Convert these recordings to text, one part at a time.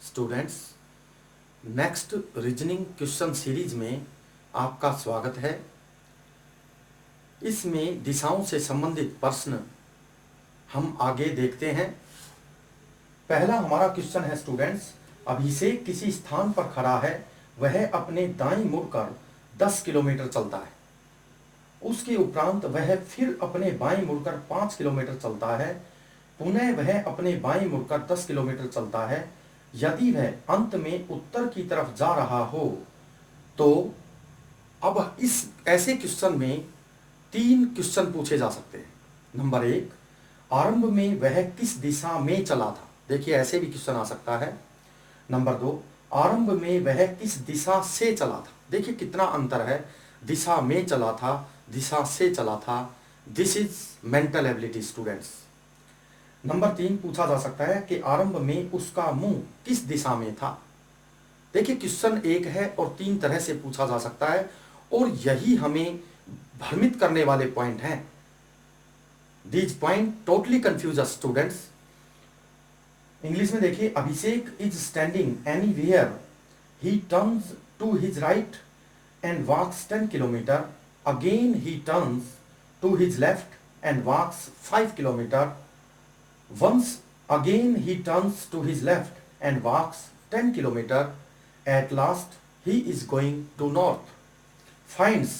Students, next reasoning question series में आपका स्वागत है। इसमें दिशाओं से संबंधित प्रश्न हम आगे देखते हैं। पहला हमारा क्वेश्चन है स्टूडेंट्स, अभिषेक किसी स्थान पर खड़ा है, वह अपने दाईं मुड़कर 10 किलोमीटर चलता है। उसके उपरांत वह फिर अपने बाईं मुड़कर 5 किलोमीटर चलता है। पुनः वह अपने बाईं मुड़कर 10 किलोमीटर चलता है। यदि वह अंत में उत्तर की तरफ जा रहा हो तो अब इस ऐसे क्वेश्चन में 3 क्वेश्चन पूछे जा सकते हैं। नंबर 1, आरंभ में वह किस दिशा में चला था। देखिए ऐसे भी क्वेश्चन आ सकता है। नंबर 2, आरंभ में वह किस दिशा से चला था। देखिए कितना अंतर है, दिशा में चला था, दिशा से चला था। This is mental ability students. Number 3 पूछा जा सकता है कि आरंभ में उसका मुंह किस दिशा में था। देखिए क्वेश्चन एक है और 3 तरह से पूछा जा सकता है और यही हमें भ्रमित करने वाले पॉइंट हैं। These point totally confuse us students. English में देखिए, Abhishek is standing anywhere, he turns to his right and walks 10 kilometre, again he turns to his left and walks 5 kilometre, once again he turns to his left and walks 10 kilometer. At last he is going to north. Finds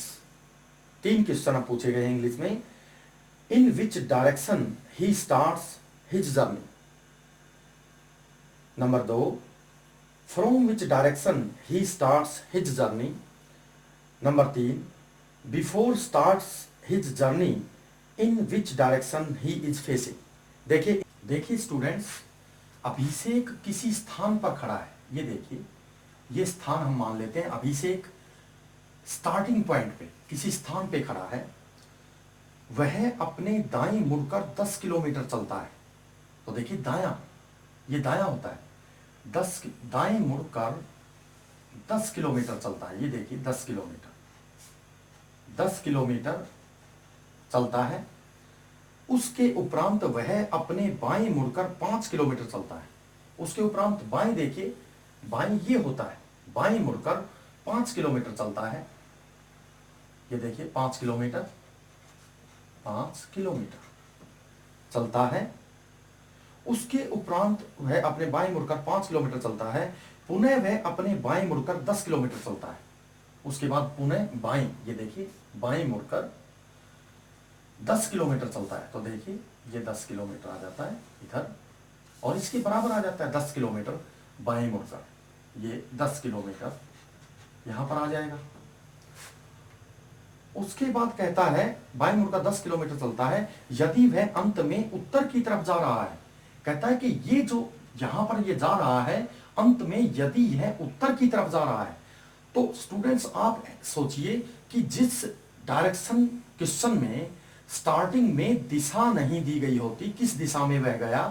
3 question पूछे गए हैं English में। In which direction he starts his journey. Number 2, from which direction he starts his journey. Number 3, before starts his journey in which direction he is facing. देखिए students, अभिषेक किसी स्थान पर खड़ा है। ये देखिए, ये स्थान हम मान लेते हैं। अभिषेक स्टार्टिंग पॉइंट पे किसी स्थान पे खड़ा है। वह अपने दाईं मुड़कर 10 किलोमीटर चलता है। तो देखिए दायां, ये दायां होता है। दाईं मुड़कर 10 किलोमीटर चलता है। ये देखिए 10 किलोमीटर चलता है। उसके उपरांत वह अपने बाईं मुड़कर 5 किलोमीटर चलता है। उसके उपरांत बाईं, देखिए बाईं ये होता है, बाईं मुड़कर 5 किलोमीटर चलता है। ये देखिए 5 किलोमीटर चलता है। उसके उपरांत वह अपने बाईं मुड़कर 5 किलोमीटर चलता है। पुनः वह अपने बाईं मुड़कर 10 किलोमीटर चलता है। उसके बाद पुनः बाईं, ये देखिए बाईं मुड़कर 10 किलोमीटर चलता है। तो देखिए ये 10 किलोमीटर आ जाता है इधर, और इसके बराबर आ जाता है 10 किलोमीटर बाएं मुड़कर। ये 10 किलोमीटर यहां पर आ जाएगा। उसके बाद कहता है बाएं मुड़कर 10 किलोमीटर चलता है। यदि वह अंत में उत्तर की तरफ जा रहा है, कहता है कि ये जो यहां पर ये जा रहा है, अंत में यदि यह उत्तर की तरफ जा रहा है, तो स्टूडेंट्स आप सोचिए कि जिस डायरेक्शन क्वेश्चन में स्टार्टिंग में दिशा नहीं दी गई होती, किस दिशा में वह गया,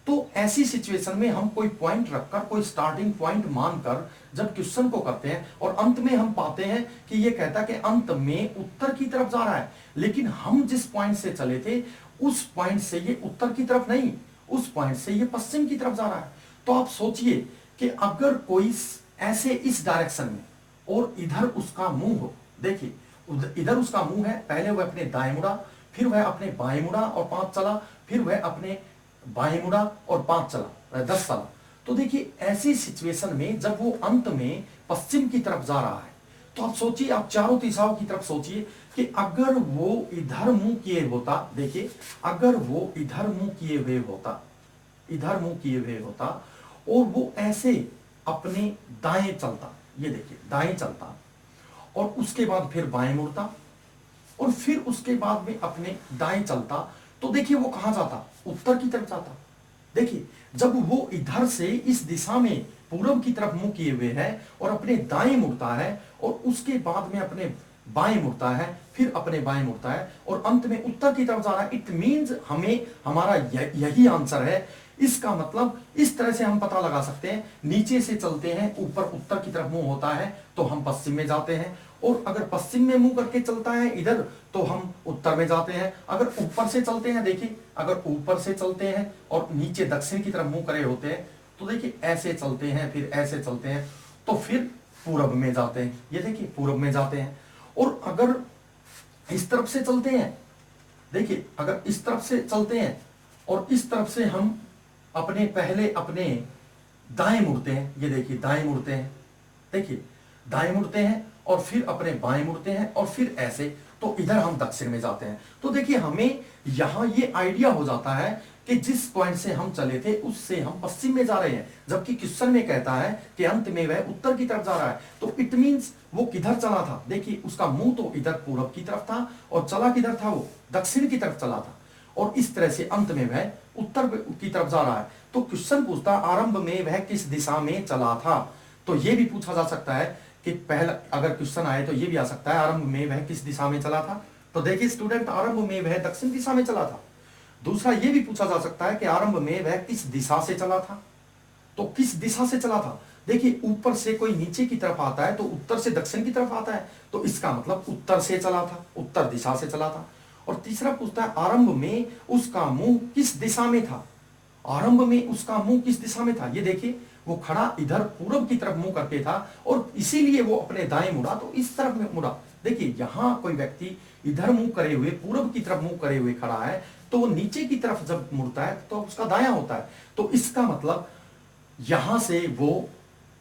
तो ऐसी सिचुएशन में हम कोई पॉइंट रखकर, कोई स्टार्टिंग पॉइंट मानकर जब क्वेश्चन को करते हैं और अंत में हम पाते हैं कि यह कहता है कि अंत में उत्तर की तरफ जा रहा है, लेकिन हम जिस पॉइंट से चले थे उस पॉइंट से ये उत्तर की तरफ नहीं, उस पॉइंट से ये पश्चिम की तरफ जा रहा है। तो आप सोचिए कि अगर कोई ऐसे इस डायरेक्शन में और इधर उसका मुंह हो, देखिए इधर उसका मुंह है, पहले वह अपने दाएं मुड़ा, फिर वह अपने बाएं मुड़ा और 5 चला, फिर वह अपने बाएं मुड़ा और 5 चला, 10 चला। तो देखिए ऐसी सिचुएशन में जब वो अंत में पश्चिम की तरफ जा रहा है, तो आप सोचिए, आप चारों दिशाओं की तरफ सोचिए कि अगर वो इधर मुंह किए होता, देखिए अगर वो इधर मुंह किए हुए होता और वो ऐसे अपने दाएं चलता, ये देखिए दाएं चलता, और उसके बाद फिर बाएं मुड़ता और फिर उसके बाद में अपने दाएं चलता, तो देखिए वो कहां जाता, उत्तर की तरफ जाता। देखिए जब वो इधर से इस दिशा में पूर्व की तरफ मुंह किए हुए है और अपने दाएं मुड़ता है और उसके बाद में अपने बाएं मुड़ता है, फिर अपने बाएं मुड़ता है और अंत में उत्तर की तरफ जा रहा है, इट मींस हमें हमारा यही आंसर है। इसका मतलब इस तरह से हम पता लगा सकते हैं, नीचे से चलते हैं, ऊपर उत्तर की तरफ मुंह होता है तो हम पश्चिम में जाते हैं, और अगर पश्चिम में मुंह करके चलता है इधर तो हम उत्तर में जाते हैं। अगर ऊपर से चलते हैं, देखिए अगर ऊपर से चलते हैं और नीचे दक्षिण की तरफ मुंह करे होते हैं तो देखिए ऐसे चलते हैं, फिर ऐसे चलते हैं, तो फिर पूरब में जाते हैं। ये देखिए पूरब में जाते हैं। और अगर इस तरफ से चलते हैं, देखिए अगर इस तरफ से चलते हैं और इस तरफ से हम पहले अपने दाएं मुड़ते हैं, ये देखिए दाएं मुड़ते हैं, देखिए दाएं मुड़ते हैं और फिर अपने बाएं मुड़ते हैं और फिर ऐसे, तो इधर हम दक्षिण में जाते हैं। तो देखिए हमें यहां ये आइडिया हो जाता है कि जिस पॉइंट से हम चले थे उससे हम पश्चिम में जा रहे हैं, जबकि क्वेश्चन में कहता है कि अंत में वह उत्तर की तरफ जा रहा है। तो इट मींस वो किधर चला था, देखिए उसका मुंह तो इधर पूरब की तरफ था और चला किधर था, वो दक्षिण की तरफ चला था, और इस तरह से अंत में वह उत्तर की तरफ जा रहा है। तो क्वेश्चन पूछता आरंभ में वह किस दिशा में चला था। तो यह भी पूछा जा सकता है कि पहला अगर क्वेश्चन आए तो यह भी आ सकता है आरंभ में वह किस दिशा में चला था। तो देखिए स्टूडेंट, आरंभ में वह दक्षिण दिशा में चला था। दूसरा यह भी पूछा जा सकता है कि आरंभ में वह किस दिशा से चला था। तो किस दिशा से चला था, देखिए ऊपर से कोई नीचे की तरफ आता है तो उत्तर से दक्षिण की तरफ आता है, तो इसका मतलब उत्तर से चला था, उत्तर दिशा से चला था। और तीसरा पूछता है आरंभ में उसका मुंह किस दिशा में था। आरंभ में उसका मुंह किस दिशा में था, ये देखिए वो खड़ा इधर पूरब की तरफ मुंह करके था और इसीलिए वो अपने दाएं मुड़ा तो इस तरफ में मुड़ा। देखिए यहां कोई व्यक्ति इधर मुंह करे हुए पूरब की तरफ मुंह करे हुए खड़ा है, तो वो नीचे की तरफ जब मुड़ता है तो उसका दायां होता है। तो इसका मतलब यहां से वो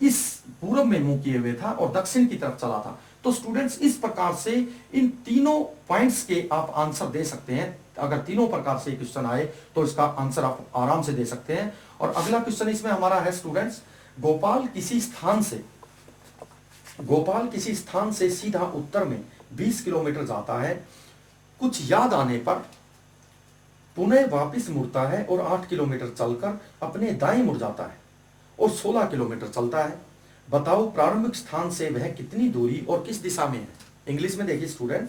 इस पूरब में मुंह किए हुए था और दक्षिण की तरफ चला था। तो स्टूडेंट्स इस प्रकार से इन तीनों पॉइंट्स के आप आंसर दे सकते हैं। अगर तीनों प्रकार से क्वेश्चन आए तो इसका आंसर आप आराम से दे सकते हैं। और अगला क्वेश्चन इसमें हमारा है स्टूडेंट्स, गोपाल किसी स्थान से सीधा उत्तर में 20 किलोमीटर जाता है, कुछ याद आने पर पुनः वापस मुड़ता है और 8 किलोमीटर चलकर अपने दाएं मुड़ जाता है और 16 किलोमीटर चलता है। बताओ प्रारंभिक स्थान से वह कितनी दूरी और किस दिशा में है। इंग्लिश में देखिए student,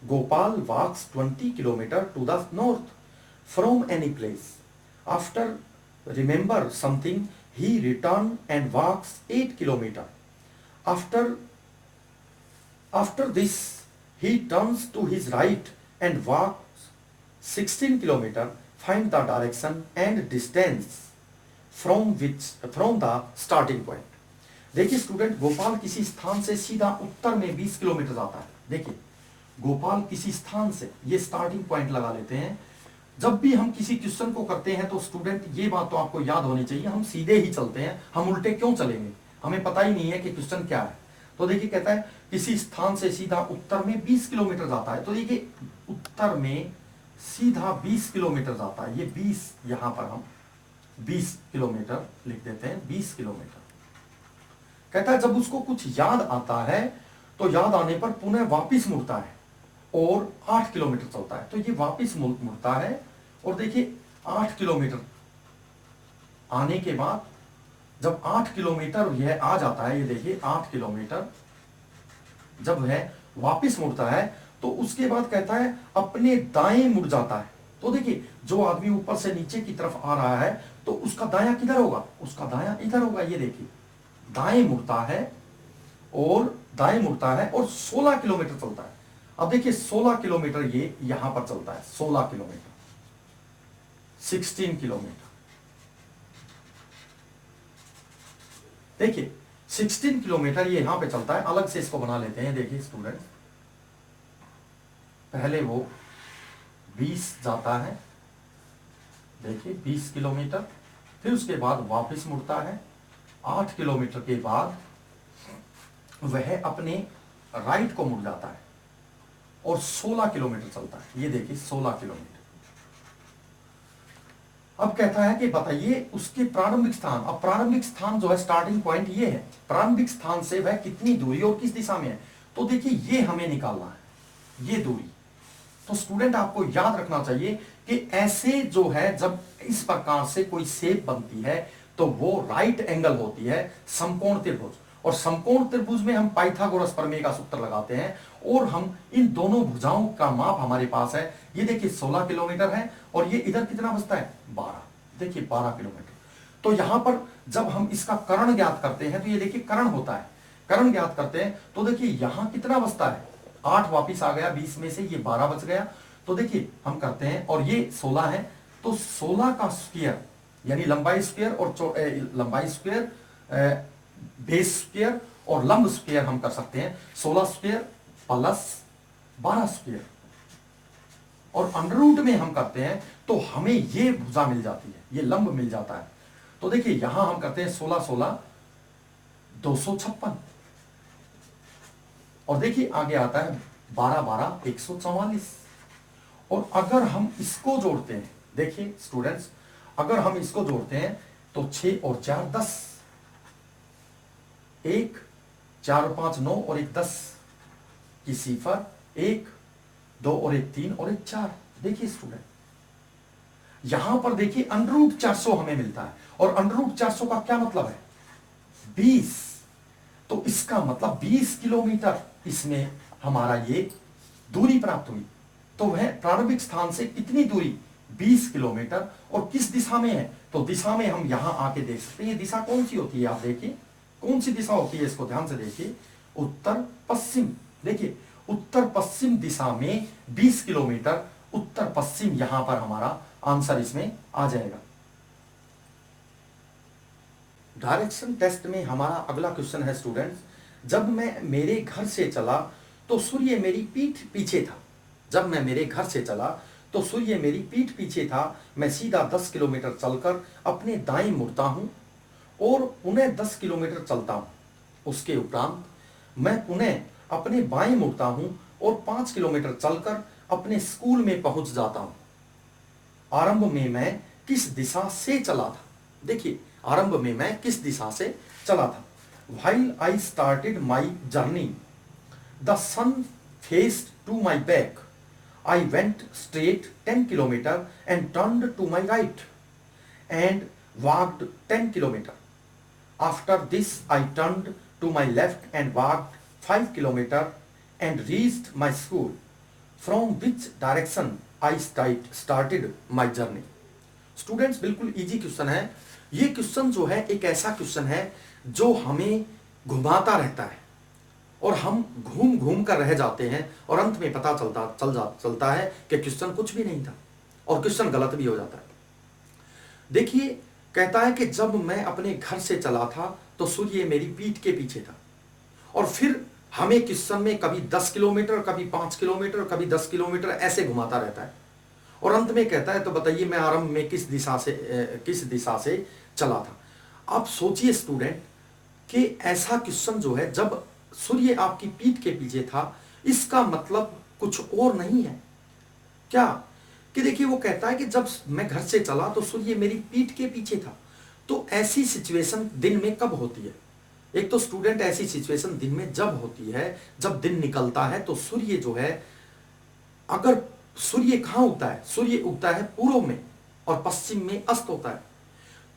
Gopal walks 20 kilometre to the north from any place. After remember something he return and walks 8 kilometre. After this he turns to his right and walks 16 kilometer. Find the direction and distance from the starting point. देखिए student, Gopal किसी स्थान से सीधा उत्तर में 20 kilometre जाता है। देखिए गोपाल किसी स्थान से, ये स्टार्टिंग पॉइंट लगा लेते हैं। जब भी हम किसी क्वेश्चन को करते हैं तो स्टूडेंट ये बात तो आपको याद होनी चाहिए, हम सीधे ही चलते हैं, हम उल्टे क्यों चलेंगे, हमें पता ही नहीं है कि क्वेश्चन क्या है। तो देखिए कहता है किसी स्थान से सीधा उत्तर में 20 किलोमीटर जाता है। तो देखिए उत्तर में सीधा 20 किलोमीटर जाता है, ये 20 यहां पर हम 20 किलोमीटर लिख देते हैं, 20 किलोमीटर। कहता है जब उसको कुछ याद आता है तो याद आने पर पुनः वापिस मुड़ता है और 8 किलोमीटर चलता है। तो ये वापिस मुड़ता है और देखिए 8 किलोमीटर आने के बाद जब 8 किलोमीटर यह आ जाता है, ये देखिए 8 किलोमीटर जब वह वापिस मुड़ता है तो उसके बाद कहता है अपने दाएं मुड़ जाता है। तो देखिए जो आदमी ऊपर से नीचे की तरफ आ रहा है तो उसका दायां किधर होगा, उसका दायां इधर होगा। ये देखिए दाएं मुड़ता है और 16 किलोमीटर चलता है। अब देखिए 16 किलोमीटर ये यहां पर चलता है, 16 किलोमीटर, 16 किलोमीटर। देखिए 16 किलोमीटर ये यहां पे चलता है, अलग से इसको बना लेते हैं। देखिए स्टूडेंट, पहले वो 20 जाता है, देखिए 20 किलोमीटर, फिर उसके बाद वापस मुड़ता है। 8 किलोमीटर के बाद वह अपने राइट को मुड़ जाता है और 16 किलोमीटर चलता है। ये देखिए 16 किलोमीटर। अब कहता है कि बताइए उसके प्रारंभिक स्थान। अब प्रारंभिक स्थान जो है, स्टार्टिंग पॉइंट ये है, प्रारंभिक स्थान से वह कितनी दूरी और किस दिशा में है। तो देखिए ये हमें निकालना है, ये दूरी। तो स्टूडेंट आपको याद रखना चाहिए कि ऐसे जो है जब इस प्रकार से कोई शेप बनती है तो वो राइट एंगल होती है, समकोण त्रिभुज। और समकोण त्रिभुज में हम पाइथागोरस प्रमेय का सूत्र लगाते हैं और हम इन दोनों भुजाओं का माप हमारे पास है। ये देखिए 16 किलोमीटर है और ये इधर कितना बचता है, 12। देखिए 12 किलोमीटर। तो यहां पर जब हम इसका कर्ण ज्ञात करते हैं तो ये देखिए कर्ण होता है, कर्ण ज्ञात करते हैं तो देखिए यहां कितना बचता है, 8 वापिस आ गया, 20 में से ये 12 बच गया। तो देखिए हम करते हैं और ये 16 है तो 16 का स्क्वायर यानी लंबाई स्क्वायर और लंबाई स्क्वायर, बेस स्क्वायर और लंब स्क्वायर हम कर सकते हैं। 16 स्क्वायर प्लस 12 स्क्वायर, और अंडर रूट में हम करते हैं तो हमें ये भुजा मिल जाती है, ये लंब मिल जाता है। तो देखिए यहां हम करते हैं 16 16 256, और देखिए आगे आता है 12 12 144। और अगर हम इसको जोड़ते हैं, देखिए स्टूडेंट्स, अगर हम इसको जोड़ते हैं तो 6 और 4 10, 1 4 और 5 9 और 1 10 की सिफर, 1 2 और 1 3 और 1 4। देखिए स्टूडेंट, यहां पर देखिए अंडर रूट 400 हमें मिलता है, और अंडर रूट 400 का क्या मतलब है? 20। तो इसका मतलब 20 किलोमीटर इसमें हमारा ये दूरी प्राप्त हुई। तो वह प्रारंभिक स्थान से कितनी दूरी? 20 किलोमीटर। और किस दिशा में है? तो दिशा में हम यहां आके देख सकते हैं। ये दिशा कौन सी होती है? आप देखिए कौन सी दिशा होती है, इसको ध्यान से देखिए, उत्तर पश्चिम। देखिए उत्तर पश्चिम दिशा में 20 किलोमीटर, उत्तर पश्चिम यहां पर हमारा आंसर इसमें आ जाएगा। डायरेक्शन टेस्ट में हमारा अगला क्वेश्चन है स्टूडेंट्स, जब मैं मेरे घर से चला तो सूर्य मेरी पीठ पीछे था। जब मैं मेरे घर से चला तो सूर्य मेरी पीठ पीछे था। मैं सीधा 10 किलोमीटर चलकर अपने दाएं मुड़ता हूं और पुनः 10 किलोमीटर चलता हूं। उसके उपरांत मैं पुनः अपने बाएं मुड़ता हूं और 5 किलोमीटर चलकर अपने स्कूल में पहुंच जाता हूं। आरंभ में मैं किस दिशा से चला था? देखिए आरंभ में मैं किस दिशा से चला था। While I started my journey, the sun faced to my back. I went straight 10 kilometer and turned to my right and walked 10 kilometer. After this, I turned to my left and walked 5 kilometer and reached my school. From which direction I started my journey? Students बिल्कुल easy question है। ये question जो है एक ऐसा question है जो हमें घुमाता रहता है और हम घूम घूम कर रह जाते हैं और अंत में पता चलता है कि क्वेश्चन कुछ भी नहीं था और क्वेश्चन गलत भी हो जाता है। देखिए कहता है कि जब मैं अपने घर से चला था तो सूर्य मेरी पीठ के पीछे था, और फिर हमें क्वेश्चन में कभी 10 किलोमीटर, कभी 5 किलोमीटर, कभी 10 किलोमीटर ऐसे घुमाता रहता है, और अंत में कहता है तो बताइए मैं आरंभ में किस दिशा से चला था। आप सोचिए स्टूडेंट कि ऐसा क्वेश्चन जो है, जब सूर्य आपकी पीठ के पीछे था, इसका मतलब कुछ और नहीं है क्या? कि देखिए वो कहता है कि जब मैं घर से चला तो सूर्य मेरी पीठ के पीछे था। तो ऐसी सिचुएशन दिन में कब होती है? एक तो स्टूडेंट ऐसी सिचुएशन दिन में जब होती है जब दिन निकलता है तो सूर्य जो है, अगर सूर्य कहां उगता है? सूर्य उगता है पूर्व में और पश्चिम में अस्त होता है।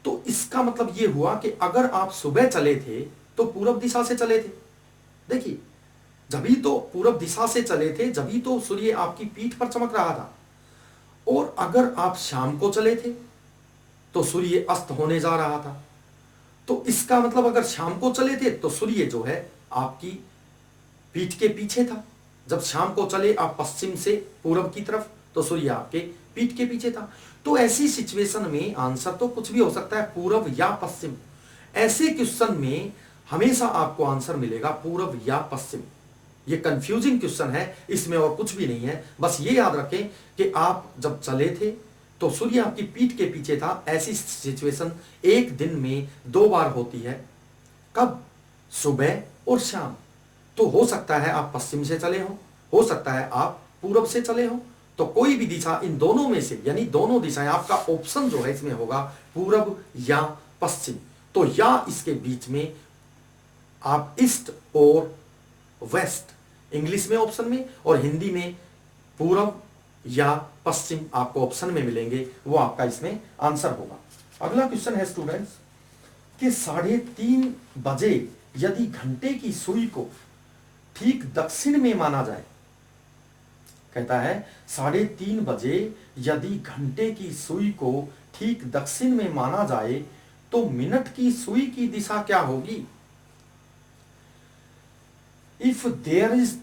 तो इसका मतलब यह हुआ कि अगर आप सुबह चले थे तो पूर्व दिशा से चले थे। देखिए जभी तो पूर्व दिशा से चले थे, जभी तो सूर्य आपकी पीठ पर चमक रहा था। और अगर आप शाम को चले थे तो सूर्य अस्त होने जा रहा था। तो इसका मतलब अगर शाम को चले थे तो सूर्य जो है आपकी पीठ के पीछे था। जब शाम को चले आप पश्चिम से पूर्व की तरफ तो सूर्य आपके पीठ के पीछे था। तो ऐसी सिचुएशन में आंसर तो कुछ भी हो सकता है, पूर्व या पश्चिम। ऐसे क्वेश्चन में हमेशा आपको आंसर मिलेगा पूर्व या पश्चिम। ये कंफ्यूजिंग क्वेश्चन है, इसमें और कुछ भी नहीं है। बस ये याद रखें कि आप जब चले थे तो सूर्य आपकी पीठ के पीछे था। ऐसी सिचुएशन एक दिन में 2 बार होती है। कब? सुबह और शाम। तो हो सकता है आप पश्चिम से चले हो सकता है आप पूर्व से चले हो। तो कोई भी दिशा इन दोनों में से, यानी दोनों दिशाएं, आपका ऑप्शन जो है इसमें होगा पूर्व या पश्चिम। तो या इसके बीच में आप ईस्ट और वेस्ट, इंग्लिश में ऑप्शन में, और हिंदी में पूर्व या पश्चिम आपको ऑप्शन में मिलेंगे, वो आपका इसमें आंसर होगा। अगला क्वेश्चन है स्टूडेंट्स कि 3:30 बजे यदि घंटे की सुई को ठीक दक्षिण में माना जाए। कहता है 3:30 बजे यदि घंटे की सुई को ठीक दक्षिण में माना जाए तो मिनट की सुई की दिशा क्या होगी? If there is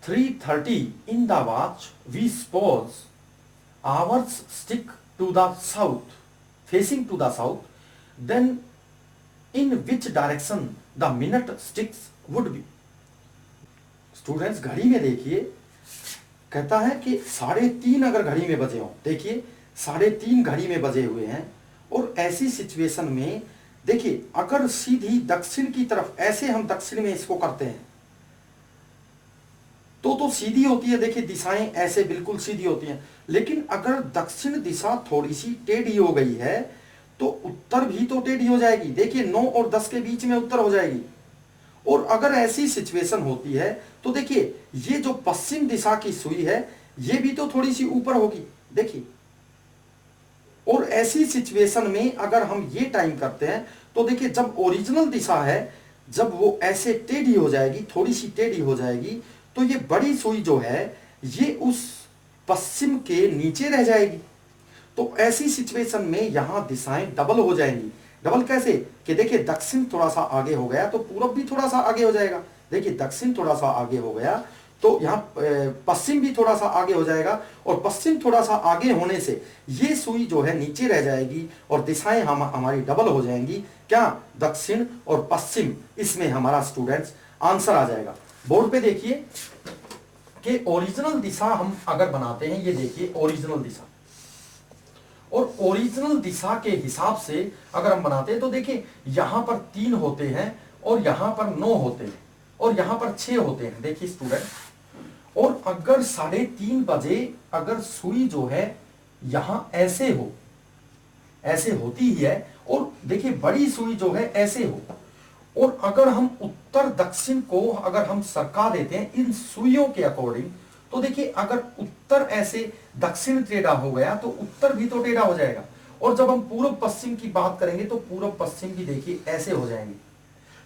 3:30 in the watch, we suppose hours stick to the south facing to the south, then in which direction the minute sticks would be? Students घड़ी में देखिए, कहता है कि 3:30 अगर घड़ी में बजे हो, देखिए 3:30 घड़ी में बजे हुए हैं, और ऐसी सिचुएशन में देखिए अगर सीधी दक्षिण की तरफ, ऐसे हम दक्षिण में इसको करते हैं तो सीधी होती है, देखिए दिशाएं ऐसे बिल्कुल सीधी होती हैं, लेकिन अगर दक्षिण दिशा थोड़ी सी टेढ़ी हो गई है तो उत्तर भी तो टेढ़ी हो जाएगी। देखिए 9 और 10 के बीच में उत्तर हो जाएगी। और अगर ऐसी सिचुएशन होती है तो देखिए ये जो पश्चिम दिशा की सुई है ये भी तो थोड़ी सी ऊपर होगी, देखिए। और ऐसी सिचुएशन में अगर हम ये टाइम करते हैं तो देखिए जब ओरिजिनल दिशा है, जब वो ऐसे टेढ़ी हो जाएगी, थोड़ी सी टेढ़ी हो जाएगी, तो ये बड़ी सुई जो है ये उस पश्चिम के नीचे रह जाएगी। तो ऐसी सिचुएशन में यहां दिशाएं डबल हो जाएंगी। डबल कैसे कि देखिए दक्षिण थोड़ा सा आगे हो गया तो पूरब भी थोड़ा सा आगे हो जाएगा, देखिए दक्षिण थोड़ा सा आगे हो गया तो यहाँ पश्चिम भी थोड़ा सा आगे हो जाएगा, और पश्चिम थोड़ा सा आगे होने से ये सुई जो है नीचे रह जाएगी और दिशाएं हमारी डबल हो जाएंगी। क्या? दक्षिण और पश्चिम, इसमें हमारा स्टूडेंट्स आंसर आ जाएगा। बोर्ड पे देखिए कि ओरिजिनल दिशा हम अगर बनाते हैं, ये देखिए ओरिजिनल दिशा, और ओरिजिनल दिशा के हिसाब से अगर हम बनाते हैं तो देखिए यहां पर 3 होते हैं और यहां पर 9 होते हैं और यहां पर 6 होते हैं, देखिए स्टूडेंट। और अगर 3:30 बजे अगर सुई जो है यहां ऐसे हो, ऐसे होती ही है, और देखिए बड़ी सुई जो है ऐसे हो, और अगर हम उत्तर दक्षिण को अगर हम सरका देते हैं इन सुइयों के अकॉर्डिंग, तो देखिए अगर उत्तर ऐसे दक्षिण टेढ़ा हो गया तो उत्तर भी तो टेढ़ा हो जाएगा। और जब हम पूर्व पश्चिम की बात करेंगे तो पूर्व पश्चिम भी देखिए ऐसे हो जाएंगे।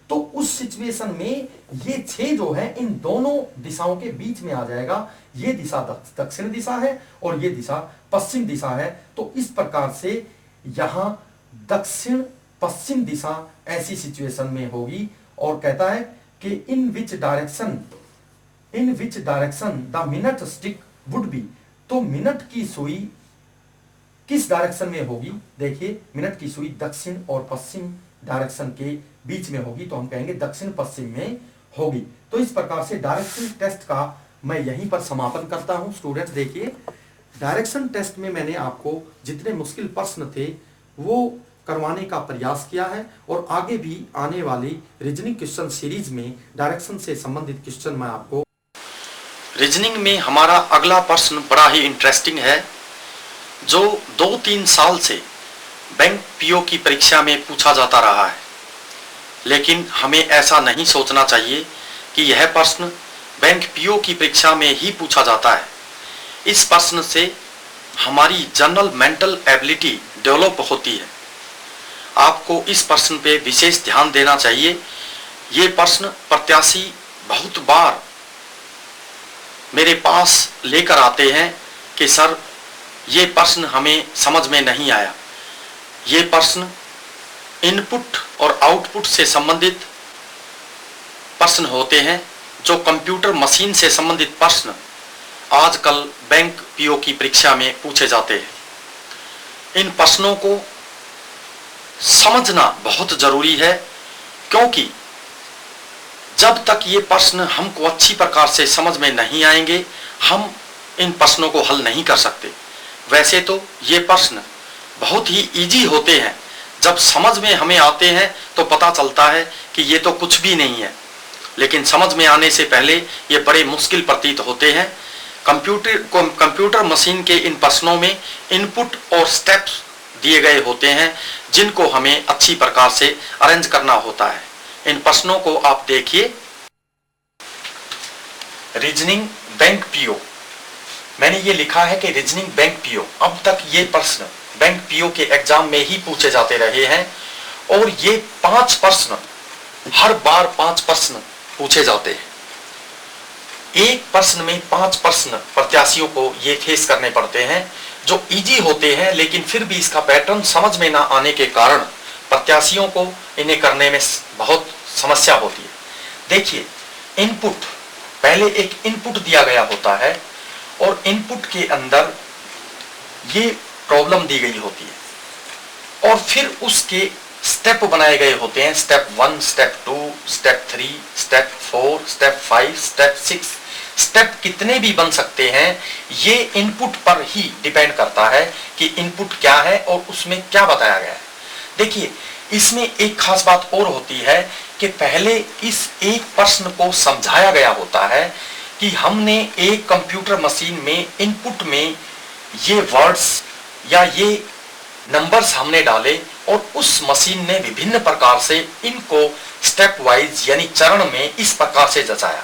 तो उस सिचुएशन में ये 6 जो है इन दोनों दिशाओं के बीच में आ जाएगा। ये दिशा दक्षिण दिशा है और ये दिशा पश्चिम दिशा है। तो इस प्रकार से यहां दक्षिण पश्चिम दिशा ऐसी सिचुएशन में होगी। और कहता है कि in which direction the minute stick would be, तो मिनट की सुई किस डायरेक्शन में होगी? देखिए मिनट की सुई दक्षिण और पश्चिम डायरेक्शन के बीच में होगी, तो हम कहेंगे दक्षिण पश्चिम में होगी। तो इस प्रकार से डायरेक्शन टेस्ट का मैं यहीं पर समापन करता हूं। स्टूडेंट्स देखिए डायरेक्शन टेस्ट में मैंने आपको जितने मुश्किल प्रश्न थे वो करवाने का प्रयास किया है, और आगे भी आने वाली रीजनिंग क्वेश्चन सीरीज में डायरेक्शन से संबंधित क्वेश्चन मैं आपको। रीजनिंग में हमारा अगला प्रश्न बड़ा ही इंटरेस्टिंग है, जो 2-3 साल से बैंक पीओ की परीक्षा में पूछा जाता रहा है। लेकिन हमें ऐसा नहीं सोचना चाहिए कि यह प्रश्न बैंक पीओ की परीक्षा में ही पूछा जाता है। इस प्रश्न से हमारी जनरल मेंटल एबिलिटी डेवलप होती है। आपको इस प्रश्न पे विशेष ध्यान देना चाहिए। ये प्रश्न प्रत्याशी बहुत बार मेरे पास लेकर आते हैं कि सर ये प्रश्न हमें समझ में नहीं आया। ये प्रश्न इनपुट और आउटपुट से संबंधित प्रश्न होते हैं। जो कंप्यूटर मशीन से संबंधित प्रश्न आजकल बैंक पीओ की परीक्षा में पूछे जाते हैं। इन प्रश्नों को समझना बहुत जरूरी है, क्योंकि जब तक ये प्रश्न हमको अच्छी प्रकार से समझ में नहीं आएंगे हम इन प्रश्नों को हल नहीं कर सकते। वैसे तो ये प्रश्न बहुत ही इजी होते हैं, जब समझ में हमें आते हैं तो पता चलता है कि ये तो कुछ भी नहीं है, लेकिन समझ में आने से पहले ये बड़े मुश्किल प्रतीत होते हैं। कंप्यूटर मशीन के इन प्रश्नों में इनपुट और स्टेप्स दिए गए होते हैं, जिनको हमें अच्छी प्रकार से अरेंज करना होता है। इन प्रश्नों को आप देखिए। रीजनिंग बैंक पीओ, मैंने ये लिखा है कि रीजनिंग बैंक पीओ। अब तक ये प्रश्न बैंक पीओ के एग्जाम में ही पूछे जाते रहे हैं, और ये 5 प्रश्न, हर बार 5 प्रश्न पूछे जाते हैं। एक प्रश्न में 5 प्रश्न प्रत्याशियों को ये फेस करने पड़ते हैं, जो इजी होते हैं, लेकिन फिर भी इसका पैटर्न समझ में ना आने के कारण प्रत्याशियों को इन्हें करने में बहुत समस्या होती है। देखिए इनपुट, पहले एक इनपुट दिया गया होता है और इनपुट के अंदर ये प्रॉब्लम दी गई होती है। और फिर उसके स्टेप बनाए गए होते हैं, step 1, step 2, step 3, step 4, step 5, step 6। Step कितने भी बन सकते हैं, ये इनपुट पर ही डिपेंड करता है कि इनपुट क्या है और उसमें क्या बताया गया है। देखिए, इसमें एक खास बात और होती है कि पहले इस एक प्रश्न को समझाया गया होता है कि हमने एक कंप्यूटर मशीन में इनपुट में ये वर्ड्स या ये नंबर्स हमने डाले और उस मशीन ने विभिन्न प्रकार से इनको स्टेप वाइज यानी चरण में इस प्रकार से जचाया।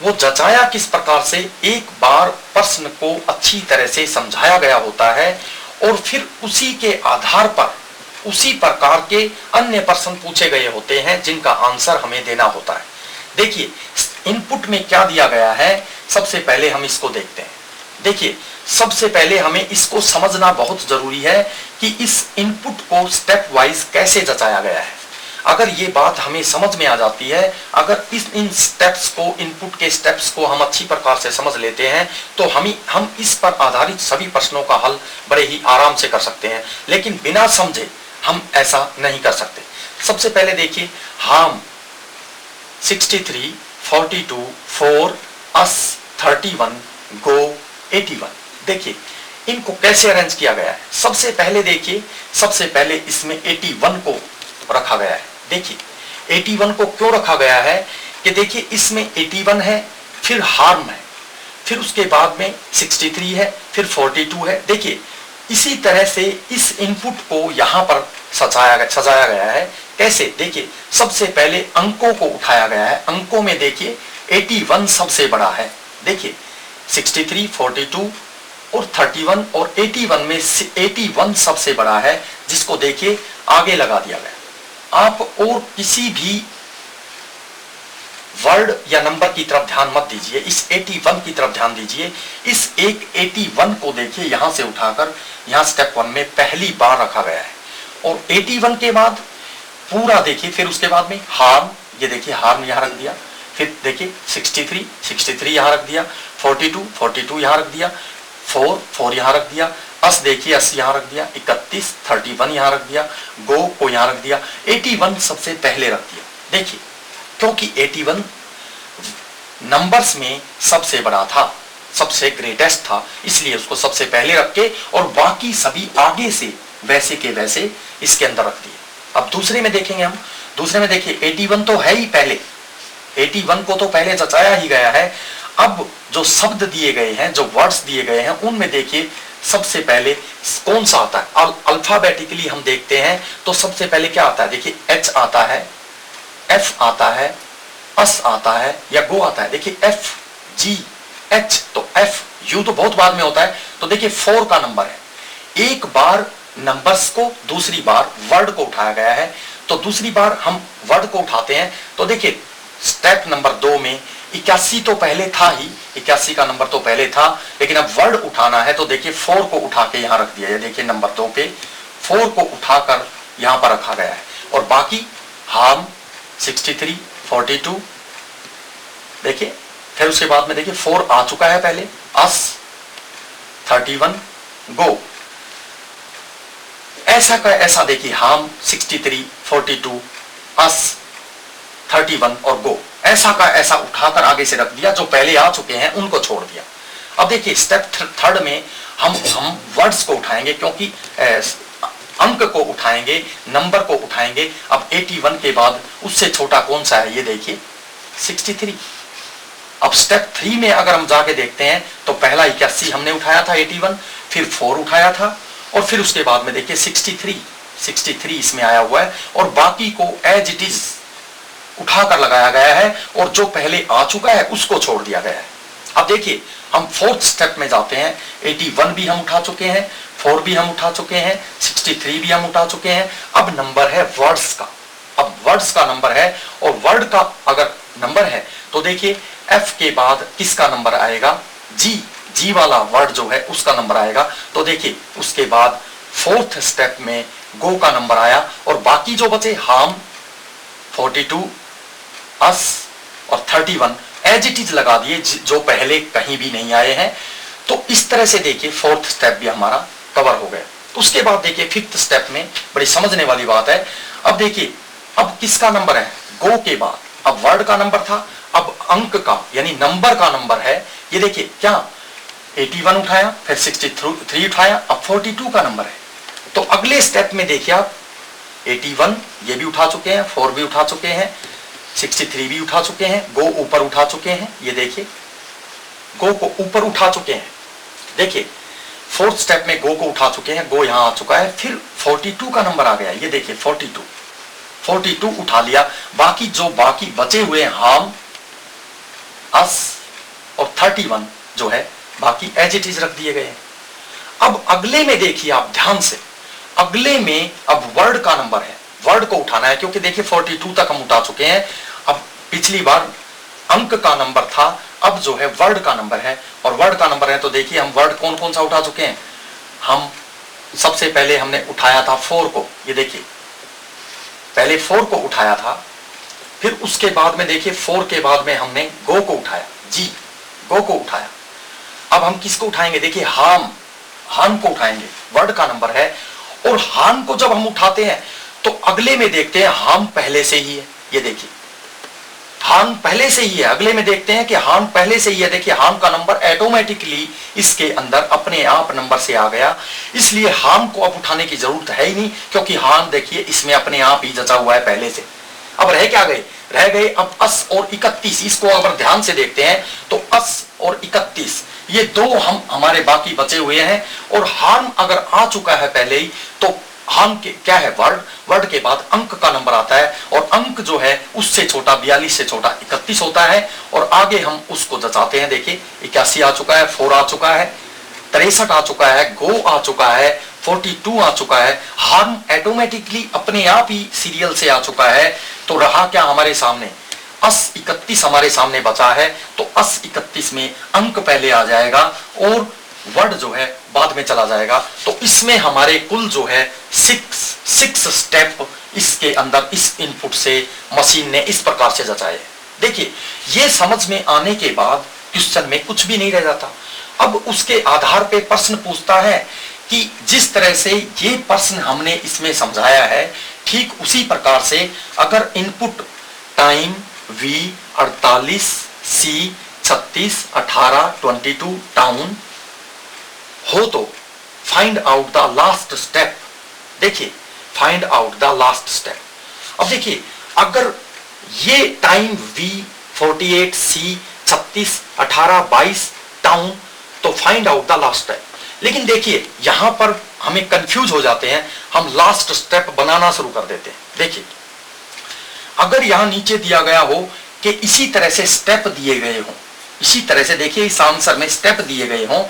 वो जचाया किस प्रकार से, एक बार प्रश्न को अच्छी तरह से समझाया गया होता है और फिर उसी के आधार पर उसी प्रकार के अन्य प्रश्न पूछे गए होते हैं जिनका आंसर हमें देना होता है। देखिए, इनपुट में क्या दिया गया है, सबसे पहले हम इसको देखते हैं। देखिए, सबसे पहले हमें इसको समझना बहुत जरूरी है कि इस इनपुट को स्टेप वाइज कैसे जचाया गया है। अगर ये बात हमें समझ में आ जाती है, अगर इन स्टेप्स को, इनपुट के स्टेप्स को हम अच्छी प्रकार से समझ लेते हैं तो हम इस पर आधारित सभी प्रश्नों का हल बड़े ही आराम से कर सकते हैं। लेकिन बिना समझे हम ऐसा नहीं कर सकते। सबसे पहले देखिए, हार्म 63, 42, 4, अस 31, गो 81। देखिए, इनको कैसे अरेंज किया गया है। सबसे पहले देखिए, सबसे पहले इसमें 81 को रखा गया है। देखिए, 81 को क्यों रखा गया है कि देखिए, इसमें 81 है, फिर हार्म है, फिर उसके बाद में 63 है, फिर 42 है। देखिए, इसी तरह से इस इनपुट को यहां पर सजाया गया है। कैसे, देखिए, सबसे पहले अंकों को उठाया गया है। अंकों में देखिए 81 सबसे बड़ा है। देखिए, 63, 42 और 31 और 81 में 81 सबसे बड़ा है, जिसको देखिए आगे लगा दिया गया। आप और किसी भी वर्ड या नंबर की तरफ ध्यान मत दीजिए, इस 81 की तरफ ध्यान दीजिए। इस एक 81 को देखिए यहां से उठाकर यहां स्टेप 1 में पहली बार रखा गया है और 81 के बाद पूरा देखिए, फिर उसके बाद में हार्म, ये देखिए हार्म यहां रख दिया, फिर देखिए 63 यहां रख दिया, 42 यहां रख दिया, 4 यहां रख दिया, अस देखिए 80 यहां रख दिया, 31, 31 यहां रख दिया, गो को यहां रख दिया, 81 सबसे पहले रख दिया। देखिए, क्योंकि 81 नंबर्स में सबसे बड़ा था, सबसे ग्रेटेस्ट था, इसलिए उसको सबसे पहले रख के और बाकी सभी आगे से वैसे के वैसे इसके अंदर रख दिए। अब दूसरे में देखेंगे हम, दूसरे में देखिए 81 तो है ही पहले, 81 को तो पहले जचाया ही गया है। अब जो शब्द दिए गए हैं, जो वर्ड्स दिए गए हैं, उनमें देखिए सबसे पहले कौन सा आता है। अल्फाबेटिकली हम देखते हैं तो सबसे पहले क्या आता है, देखिए एच आता है, एफ आता है, अस आता है या गो आता है। देखिए एफ, जी, एच, तो एफ, यू तो बहुत बाद में होता है। तो देखिए 4 का नंबर है। एक बार नंबर्स को, दूसरी बार वर्ड को उठाया गया है, तो दूसरी बार हम वर्ड को उठाते हैं तो देखिए स्टेप नंबर 2 में 81 तो पहले था ही, 81 का नंबर तो पहले था, लेकिन अब वर्ड उठाना है तो देखिए 4 को उठा के यहां रख दिया है। देखिए नंबर 2 पे 4 को उठाकर यहां पर रखा गया है और बाकी हार्म 63, 42, देखिए, फिर उसके बाद में देखिए 4 आ चुका है पहले, अस 31, गो, ऐसा का ऐसा देखिए हार्म 63, 42, अस 31 और गो, ऐसा का ऐसा उठाकर आगे से रख दिया। जो पहले आ चुके हैं उनको छोड़ दिया। अब देखिए स्टेप 3 में हम वर्ड्स को उठाएंगे, क्योंकि अंक को उठाएंगे, नंबर को उठाएंगे। अब 81 के बाद उससे छोटा कौन सा है, ये देखिए 63। अब स्टेप 3 में अगर हम जाके देखते हैं तो पहला 81 हमने उठाया था, 81, फिर 4 उठाया था और फिर उसके बाद में देखिए 63 इसमें आया हुआ है और बाकी को एज इट इज उठाकर लगाया गया है और जो पहले आ चुका है उसको छोड़ दिया गया है। अब देखिए हम 4th स्टेप में जाते हैं। 81 भी हम उठा चुके हैं, 4 भी हम उठा चुके हैं, 63 भी हम उठा चुके हैं। अब नंबर है वर्ड्स का। अब वर्ड्स का नंबर है और वर्ड का अगर नंबर है तो देखिए एफ के बाद किसका नंबर आएगा, जी वाला वर्ड जो है उसका नंबर आएगा। तो देखिए उसके बाद 4th स्टेप में गो का नंबर आया और बाकी जो बचे हार्म 42, अस और 31 एज इट इज लगा दिए, जो पहले कहीं भी नहीं आए हैं। तो इस तरह से देखिए 4th स्टेप भी हमारा कवर हो गया। तो उसके बाद देखिए फिफ्थ स्टेप में बड़ी समझने वाली बात है। अब देखिए अब किसका नंबर है, गो के बाद अब वर्ड का नंबर था, अब अंक का यानी नंबर का नंबर है। ये देखिए क्या 81 उठाया, फिर 63 उठाया, अब 42 का नंबर है। तो अगले स्टेप में देखिए आप 81 ये भी उठा चुके हैं, 4 भी उठा चुके हैं, 63 भी उठा चुके हैं, गो ऊपर उठा चुके हैं। ये देखिए गो को ऊपर उठा चुके हैं। देखिए फोर्थ स्टेप में गो को उठा चुके हैं, गो यहां आ चुका है। फिर 42 का नंबर आ गया, ये देखिए 42 उठा लिया। बाकी जो बाकी बचे हुए हाम, अस और 31 जो है बाकी एज इट इज रख दिए गए हैं। अब अगले में देखिए आप ध्यान से, अगले में अब वर्ड का नंबर है, वर्ड को उठाना है, क्योंकि देखिए 42 तक हम उठा चुके हैं। अब पिछली बार अंक का नंबर था, अब जो है वर्ड का नंबर है, और वर्ड का नंबर है तो देखिए हम वर्ड कौन कौन सा उठा चुके हैं। हम सबसे पहले हमने उठाया था 4 को, ये देखिए पहले 4 को उठाया था। फिर उसके बाद में देखिए 4 के बाद में हमने गो को उठाया, जी गो को उठाया। अब हम किसको उठाएंगे, देखिए हान को उठाएंगे, वर्ड का नंबर है। और हान को जब हम उठाते हैं तो अगले में देखते हैं हाम पहले से ही है, ये देखिए हान पहले से ही है। अगले में देखते हैं कि हान पहले से ही है। देखिए हान का नंबर ऑटोमेटिकली इसके अंदर अपने आप नंबर से आ गया, इसलिए हान को अब उठाने की जरूरत है ही नहीं, क्योंकि हान देखिए इसमें अपने आप ही जचा हुआ है पहले से। अब रह क्या गए, रह गए अब अस और 31। इसको अगर ध्यान से देखते हैं तो अस और 31 ये दो हम हमारे बाकी बचे हुए हैं। और हान अगर आ चुका है पहले ही तो हान के क्या है, वर्ड के बाद अंक का नंबर आता है, और अंक जो है उससे छोटा 42 से छोटा 31 होता है, और आगे हम उसको जचाते हैं। देखिए 81 आ चुका है, 4 आ चुका है, 63 आ चुका है, गो आ चुका है, 42 आ चुका है, हान ऑटोमेटिकली अपने आप ही सीरियल से आ चुका है। तो रहा क्या हमारे सामने, अस 31 हमारे सामने बचा है। तो अस 31 में अंक पहले आ जाएगा और वर्ड जो है बाद में चला जाएगा। तो इसमें हमारे कुल जो है 6 स्टेप इसके अंदर इस इनपुट से मशीन ने इस प्रकार से जचाए। देखिए ये समझ में आने के बाद क्वेश्चन में कुछ भी नहीं रह जाता। अब उसके आधार पे प्रश्न पूछता है कि जिस तरह से ये प्रश्न हमने इसमें समझाया है, ठीक उसी प्रकार से अगर input time V 48, C 36, 18, 22 town हो तो find out the last step. देखिए find out the last step. अब देखिए अगर ये टाइम V 48, C 36, 18, 22 टाउन तो find out the last step. लेकिन देखिए यहां पर हमें कंफ्यूज हो जाते हैं, हम लास्ट स्टेप बनाना शुरू कर देते हैं। देखिए अगर यहां नीचे दिया गया हो कि इसी तरह से स्टेप दिए गए हो, इसी तरह से देखिए इस आंसर में स्टेप दिए गए हो,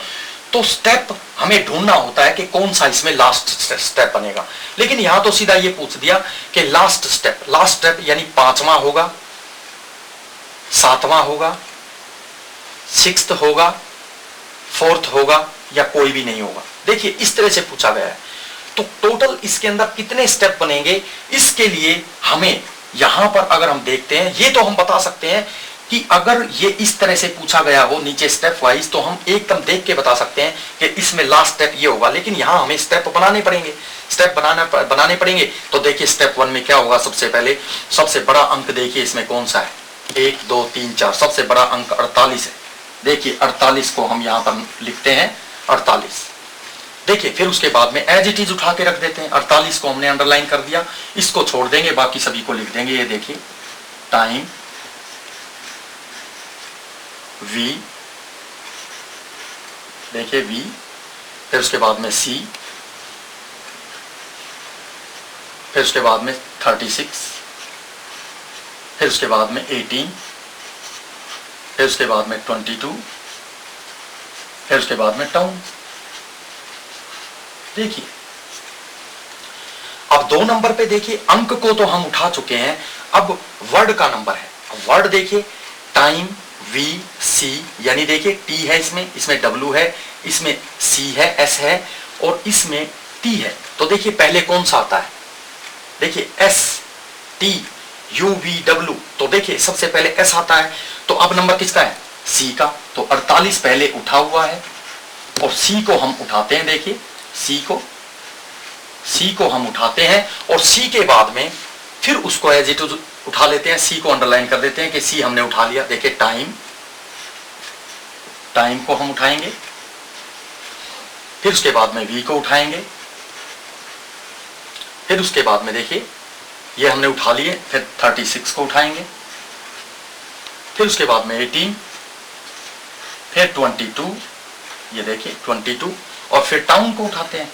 तो स्टेप हमें ढूंढना होता है कि कौन सा इसमें लास्ट स्टेप बनेगा। लेकिन यहां तो सीधा ये पूछ दिया कि लास्ट स्टेप यानी 5वां होगा, 7वां होगा, 6th होगा, 4th होगा या कोई भी नहीं होगा। देखिए इस तरह से पूछा गया है। तो टोटल इसके अंदर कितने स्टेप बनेंगे, इसके लिए हमें यहां पर अगर हम देखते हैं, ये तो हम बता सकते हैं कि अगर ये इस तरह से पूछा गया हो नीचे स्टेप वाइज, तो हम एकदम देख के बता सकते हैं कि इसमें लास्ट स्टेप ये होगा। लेकिन यहां हमें स्टेप बनाने पड़ेंगे। तो देखिए स्टेप 1 में क्या होगा, सबसे पहले सबसे बड़ा अंक देखिए इसमें कौन सा है, 1 2 3 4, सबसे बड़ा अंक 48 है। देखिए 48 को हम यहां पर लिखते हैं 48। देखिए फिर उसके बाद में एज इट इज उठा के रख देते हैं। 48 को हमने अंडरलाइन कर दिया, इसको छोड़ देंगे, बाकी सभी को लिख देंगे। ये देखिए टाइम V, देखिए V, फिर उसके बाद में C, फिर उसके बाद में 36, फिर उसके बाद में 18, फिर उसके बाद में 22, फिर उसके बाद में टाउन। देखिए अब 2 नंबर पे देखिए अंक को तो हम उठा चुके हैं, अब वर्ड का नंबर है। वर्ड देखिए टाइम V, C, यानी देखिए T है, इसमें W है, इसमें C है, S है और इसमें T है। तो देखिए पहले कौन सा आता है, देखिए S T U V W। तो देखिए सबसे पहले S आता है, तो अब नंबर किसका है, C का। तो 48 पहले उठा हुआ है और C को हम उठाते हैं। देखिए C को सी को हम उठाते हैं और सी के बाद में फिर उसको एज इट इज उठा लेते हैं, सी को अंडरलाइन कर देते हैं कि सी हमने उठा लिया। देखिए टाइम को हम उठाएंगे, फिर उसके बाद में वी को उठाएंगे, फिर उसके बाद में देखिए ये हमने उठा लिए, फिर 36 को उठाएंगे, फिर उसके बाद में 18, फिर 22, ये देखिए 22, और फिर टाउन को उठाते हैं।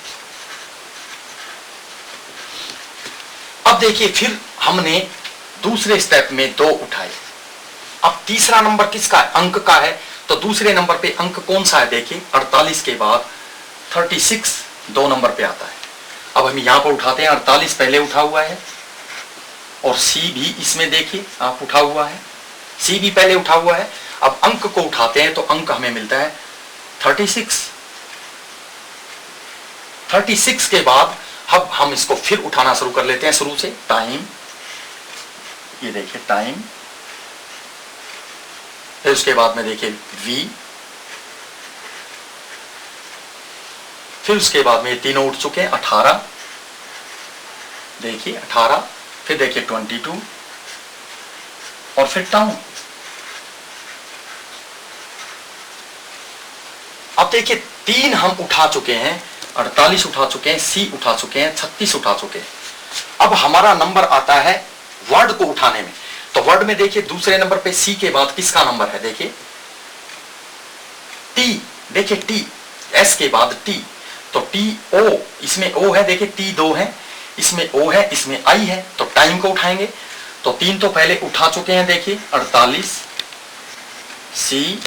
अब देखिए फिर हमने दूसरे स्टेप में 2 उठाए। अब तीसरा नंबर किसका है? अंक का है। तो दूसरे नंबर पे अंक कौन सा है? देखिए 48 के बाद 36 2 नंबर पे आता है। अब हम यहां पर उठाते हैं, 48 पहले उठा हुआ है और सी भी इसमें देखिए आप उठा हुआ है, सी भी पहले उठा हुआ है। अब अंक को उठाते हैं तो अंक हमें मिलता है 36। 36 के बाद अब हम इसको फिर उठाना शुरू कर लेते हैं शुरू से। टाइम, ये देखिए टाइम, फिर उसके बाद में देखिए वी, फिर उसके बाद में ये तीनों उठ चुके हैं। 18, देखिए 18, फिर देखिए 22 और फिर टाउन। अब देखिए 3 हम उठा चुके हैं, 48 उठा चुके हैं, सी उठा चुके हैं, 36 उठा चुके हैं। अब हमारा नंबर आता है वर्ड को उठाने में। तो वर्ड में देखिए दूसरे नंबर पे सी के बाद किसका नंबर है? देखिए टी, देखिए टी, एस के बाद टी, तो टी ओ, इसमें ओ है, देखिए टी 2 है, इसमें ओ है, इसमें आई है, तो टाइम को उठाएंगे। तो 3 तो पहले उठा चुके हैं, देखिए 48, सी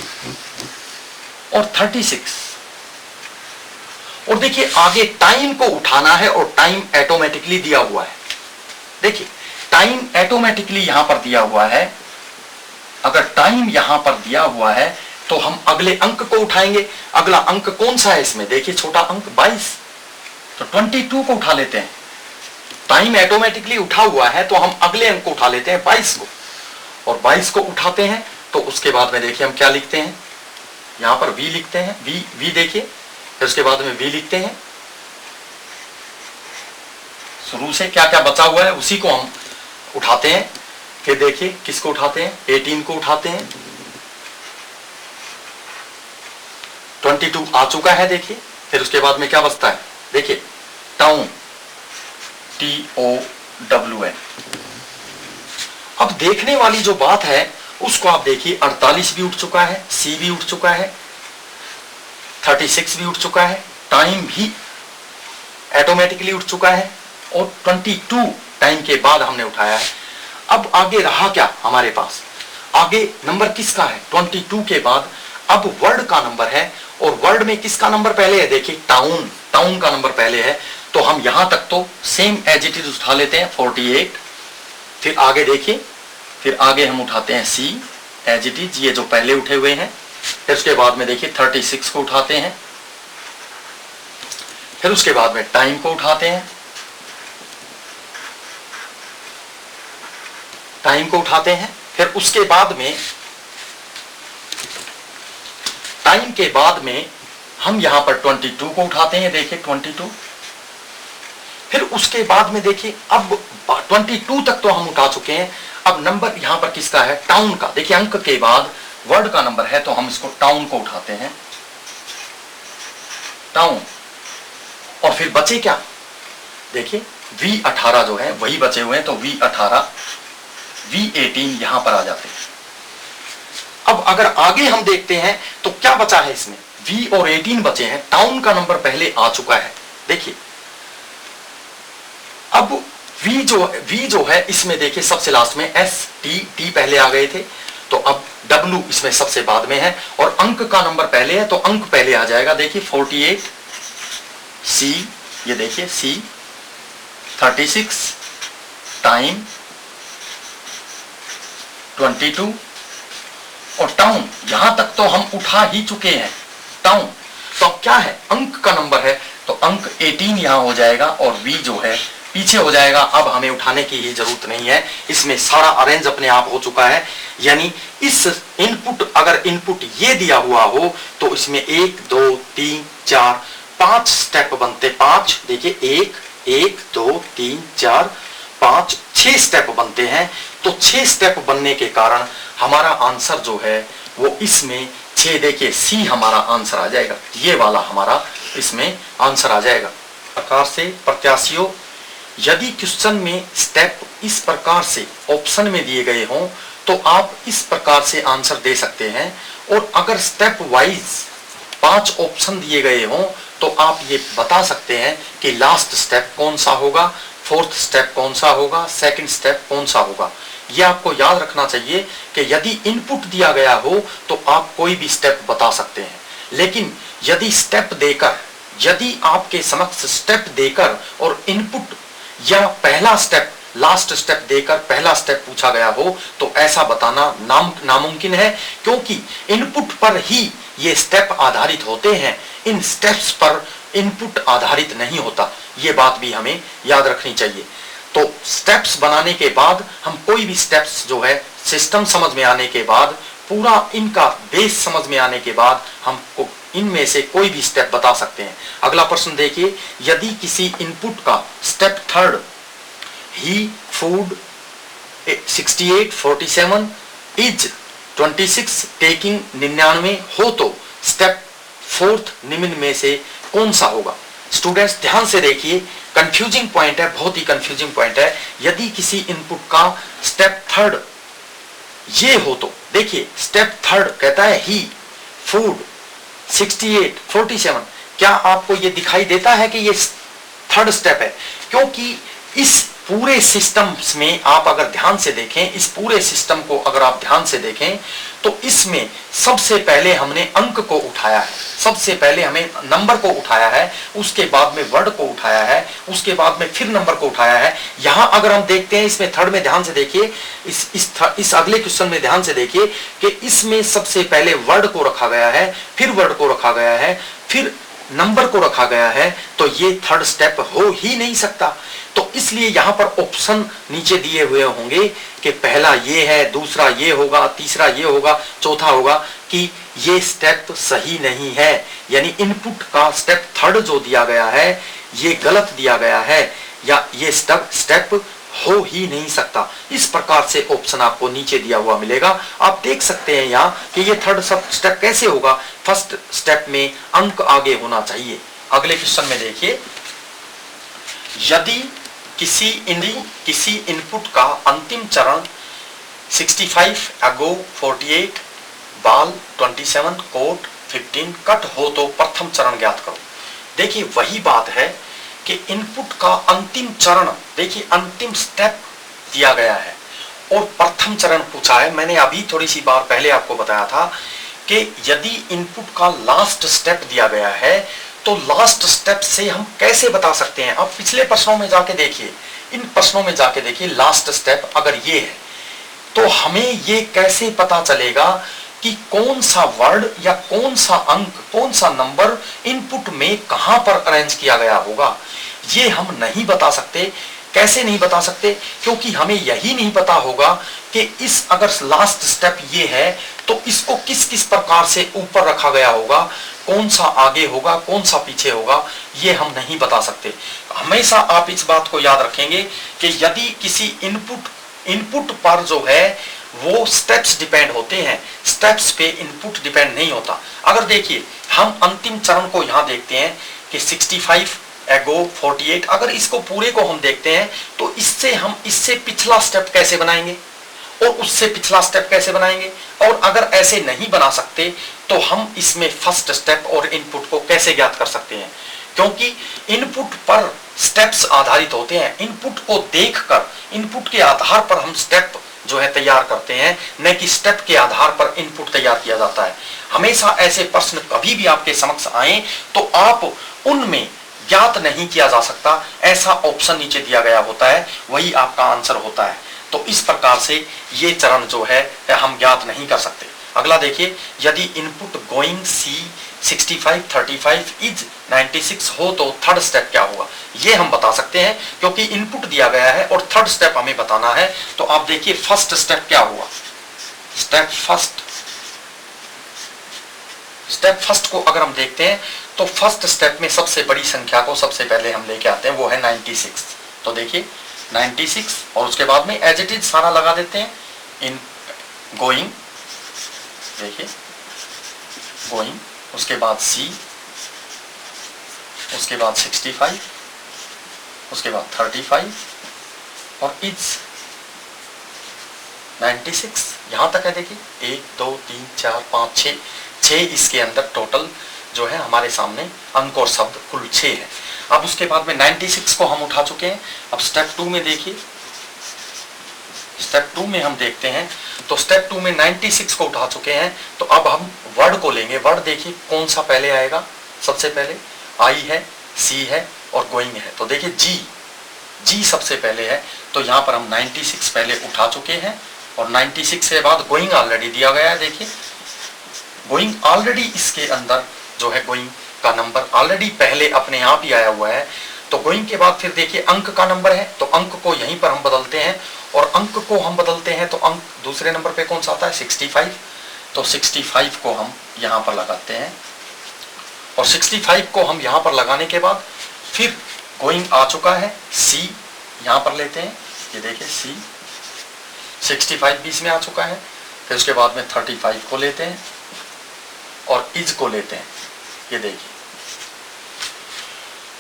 और 36, और देखिए आगे टाइम को उठाना है और टाइम ऑटोमेटिकली दिया हुआ है। देखिए टाइम ऑटोमेटिकली यहां पर दिया हुआ है। अगर टाइम यहां पर दिया हुआ है तो हम अगले अंक को उठाएंगे। अगला अंक कौन सा है इसमें? देखिए छोटा अंक 22, तो 22 को उठा लेते हैं। टाइम ऑटोमेटिकली उठा हुआ है तो हम अगले अंक को उठा लेते हैं 22 को, और 22 को उठाते हैं तो उसके बाद में देखिए हम क्या लिखते हैं, यहां पर वी लिखते हैं, वी देखिए, फिर उसके बाद में वी लिखते हैं। शुरू से क्या क्या बचा हुआ है उसी को हम उठाते हैं। फिर देखिए किसको उठाते हैं? 18 को उठाते हैं। 22 आ चुका है, देखिए। फिर उसके बाद में क्या बचता है? देखिए टाउन, TOWN। अब देखने वाली जो बात है उसको आप देखिए, 48 भी उठ चुका है, सी भी उठ चुका है, 36 भी उठ चुका है, टाइम भी ऑटोमेटिकली उठ चुका है, और 22 टाइम के बाद हमने उठाया है। अब आगे रहा क्या हमारे पास? आगे नंबर किसका है? 22 के बाद अब वर्ड का नंबर है, और वर्ड में किसका नंबर पहले है? देखिए टाउन का नंबर पहले है, तो हम यहां तक तो सेम एज इट इज उठा लेते हैं 48। फिर आगे देखिए, फिर आगे हम उठाते हैं सी एज इट इज, ये जो पहले उठे हुए हैं। फिर उसके बाद में देखिए 36 को उठाते हैं, फिर उसके बाद में टाइम को उठाते हैं, फिर उसके बाद में टाइम के बाद में हम यहां पर 22 को उठाते हैं, देखिए 22। फिर उसके बाद में देखिए अब 22 तक तो हम उठा चुके हैं। अब नंबर यहां पर किसका है? टाउन का। देखिए अंक के बाद वर्ड का नंबर है तो हम इसको टाउन को उठाते हैं, टाउन। और फिर बचे क्या? देखिए V18 जो है वही बचे हुए हैं, तो V18, V18 यहां पर आ जाते हैं। अब अगर आगे हम देखते हैं तो क्या बचा है इसमें? V और 18 बचे हैं, टाउन का नंबर पहले आ चुका है। देखिए अब V जो है इसमें देखिए सबसे लास्ट में S, T पहले आ गए थे, तो अब W इसमें सबसे बाद में है, और अंक का नंबर पहले है तो अंक पहले आ जाएगा। देखिए 48, C, ये देखिए C, 36, टाइम 22 और टाउन। यहां तक तो हम उठा ही चुके हैं टाउन। तो अब क्या है? अंक का नंबर है तो अंक 18 यहां हो जाएगा, और V जो है पीछे हो जाएगा। अब हमें उठाने की ही जरूरत नहीं है, इसमें सारा अरेंज अपने आप हो चुका है। यानी इस इनपुट, अगर इनपुट ये दिया हुआ हो तो इसमें 1 2 3 4 5 स्टेप बनते, 5। देखिए 1 1 2 3 4 5 6 स्टेप बनते हैं। तो 6 स्टेप बनने के कारण हमारा आंसर जो है वो इसमें 6, देखिए सी हमारा आंसर आ जाएगा, ये वाला हमारा इसमें आंसर आ जाएगा। प्रकार से प्रत्याशियों, यदि क्वेश्चन में स्टेप इस प्रकार से ऑप्शन में दिए गए हों तो आप इस प्रकार से आंसर दे सकते हैं, और अगर स्टेप वाइज 5 ऑप्शन दिए गए हों तो आप ये बता सकते हैं कि लास्ट स्टेप कौन सा होगा, फोर्थ स्टेप कौन सा होगा, सेकंड स्टेप कौन सा होगा। यह आपको याद रखना चाहिए कि यदि इनपुट दिया गया हो तो आप कोई भी स्टेप बता सकते हैं, लेकिन यदि स्टेप देकर, यदि आपके समक्ष स्टेप देकर और इनपुट या पहला स्टेप लास्ट स्टेप देकर पहला स्टेप पूछा गया हो तो ऐसा बताना नामुमकिन है, क्योंकि इनपुट पर ही ये स्टेप आधारित होते हैं, इन स्टेप्स पर इनपुट आधारित नहीं होता। ये बात भी हमें याद रखनी चाहिए। तो स्टेप्स बनाने के बाद हम कोई भी स्टेप्स जो है सिस्टम समझ में आने के बाद, पूरा इनका बेस समझ में आने के बाद हम इनमें से कोई भी स्टेप बता सकते हैं। अगला प्रश्न देखिए, यदि किसी इनपुट का step third he food 68 47 is 26 taking 99 हो तो स्टेप फोर्थ निम्न में से कौन सा होगा। स्टूडेंट्स ध्यान से देखिए, कंफ्यूजिंग पॉइंट है, बहुत ही कंफ्यूजिंग पॉइंट है। यदि किसी इनपुट का स्टेप थर्ड ये हो तो देखिए, स्टेप थर्ड कहता है ही फूड 68 47, क्या आपको ये दिखाई देता है कि ये थर्ड स्टेप है? क्योंकि इस पूरे सिस्टम में आप अगर ध्यान से देखें, इस पूरे सिस्टम को अगर आप ध्यान से देखें तो इसमें सबसे पहले हमने अंक को उठाया है, सबसे पहले हमें नंबर को उठाया है, उसके बाद में वर्ड को उठाया है, उसके बाद में फिर नंबर को उठाया है। यहां अगर हम देखते हैं इसमें थर्ड में ध्यान से देखिए, इस अगले क्वेश्चन में ध्यान से देखिए कि इसमें सबसे पहले वर्ड को रखा गया है, फिर वर्ड को रखा गया है, फिर नंबर को रखा गया है, तो ये थर्ड स्टेप हो ही नहीं सकता। तो इसलिए यहां पर ऑप्शन नीचे दिए हुए होंगे कि पहला ये है, दूसरा ये होगा, तीसरा ये होगा, चौथा होगा, कि ये स्टेप सही नहीं है, यानी इनपुट का स्टेप थर्ड जो दिया गया है ये गलत दिया गया है, या ये स्टेप हो ही नहीं सकता। इस प्रकार से ऑप्शन आपको नीचे दिया हुआ मिलेगा। आप देख सकते हैं यहाँ कि ये थर्ड स्टेप कैसे होगा, फर्स्ट स्टेप में अंक आगे होना चाहिए। अगले क्वेश्चन में देखिए, यदि किसी इनपुट का अंतिम चरण 65 अगो 48 बाल 27 कोट 15 कट हो तो प्रथम चरण ज्ञात करो। देखिए वही बात है कि इनपुट का अंतिम चरण, देखिए अंतिम स्टेप दिया गया है और प्रथम चरण पूछा है। मैंने अभी थोड़ी सी बार पहले आपको बताया था कि यदि इनपुट का लास्ट स्टेप दिया गया है तो लास्ट स्टेप से हम कैसे बता सकते हैं। अब पिछले प्रश्नों में जाके देखिए, इन प्रश्नों में जाके देखिए, लास्ट स्टेप अगर ये है तो हमें ये कैसे पता चलेगा कि कौन सा वर्ड या कौन सा अंक, कौन सा नंबर इनपुट में कहां पर अरेंज किया गया होगा, ये हम नहीं बता सकते। कैसे नहीं बता सकते? क्योंकि हमें यही नहीं पता होगा कि इस अगर लास्ट स्टेप ये है तो इसको किस किस प्रकार से ऊपर रखा गया होगा, कौन सा आगे होगा, कौन सा पीछे होगा, ये हम नहीं बता सकते। हमेशा आप इस बात को याद रखेंगे कि यदि किसी इनपुट पर जो है वो स्टेप्स डिपेंड होते हैं, स्टेप्स पे इनपुट डिपेंड नहीं होता। अगर देखिए हम अंतिम चरण को यहां देखते हैं कि 65 एगो 48, अगर इसको पूरे को हम देखते हैं तो इससे पिछला स्टेप कैसे बनाएंगे और उससे पिछला स्टेप कैसे बनाएंगे, और अगर ऐसे नहीं बना सकते तो हम इसमें फर्स्ट स्टेप और इनपुट को कैसे ज्ञात कर सकते हैं। क्योंकि इनपुट पर स्टेप्स आधारित होते हैं, इनपुट को देखकर, इनपुट के आधार पर हम स्टेप जो है तैयार करते हैं, न कि स्टेप के आधार पर इनपुट तैयार किया जाता है। हमेशा ऐसे प्रश्न कभी भी आपके समक्ष आए तो आप उनमें ज्ञात नहीं किया जा सकता, ऐसा ऑप्शन नीचे दिया गया होता है, वही आपका आंसर होता है। तो इस प्रकार से ये चरण जो है हम ज्ञात नहीं कर सकते। अगला देखिए, यदि इनपुट गोइंग सी 65 35 इज 96 हो तो थर्ड स्टेप क्या होगा, ये हम बता सकते हैं क्योंकि इनपुट दिया गया है और थर्ड स्टेप हमें बताना है। तो आप देखिए फर्स्ट स्टेप क्या हुआ, स्टेप फर्स्ट को अगर हम देखते हैं तो फर्स्ट स्टेप में सबसे बड़ी संख्या को सबसे पहले हम लेके आते हैं, वो है 96। तो देखिए 96 और उसके बाद में एज इट इज सारा लगा देते हैं इन गोइंग, देखिए गोइंग, उसके बाद C, उसके बाद 65, उसके बाद 35 और इज 96। यहां तक है देखिए 1 2 3 4 5 6, 6 इसके अंदर टोटल जो है हमारे सामने अंक और शब्द कुल 6 है। अब उसके बाद में 96 को हम उठा चुके हैं। अब स्टेप 2 में देखिए, स्टेप 2 में हम देखते हैं तो स्टेप 2 में 96 को उठा चुके हैं। तो अब हम वर्ड को लेंगे। वर्ड देखिए कौन सा पहले आएगा, सबसे पहले आई है, सी है और गोइंग है। तो देखिए जी सबसे पहले है, तो यहां पर हम 96 पहले उठा चुके हैं और 96 के बाद गोइंग ऑलरेडी दिया गया है। देखिए गोइंग ऑलरेडी इसके अंदर जो है गोइंग का नंबर ऑलरेडी पहले अपने आप ही आया हुआ है। तो गोइंग के बाद फिर देखिए अंक का नंबर है, तो अंक को यहीं पर हम बदलते हैं और अंक को हम बदलते हैं तो अंक दूसरे नंबर पे कौन सा आता है, 65। तो 65 को हम यहां पर लगाते हैं और 65 को हम यहां पर लगाने के बाद फिर गोइंग आ चुका है, सी यहां पर लेते हैं, ये देखिए सी, 65 बीच में आ चुका है। फिर उसके बाद में 35 को लेते हैं और इज को लेते हैं, ये देखिए।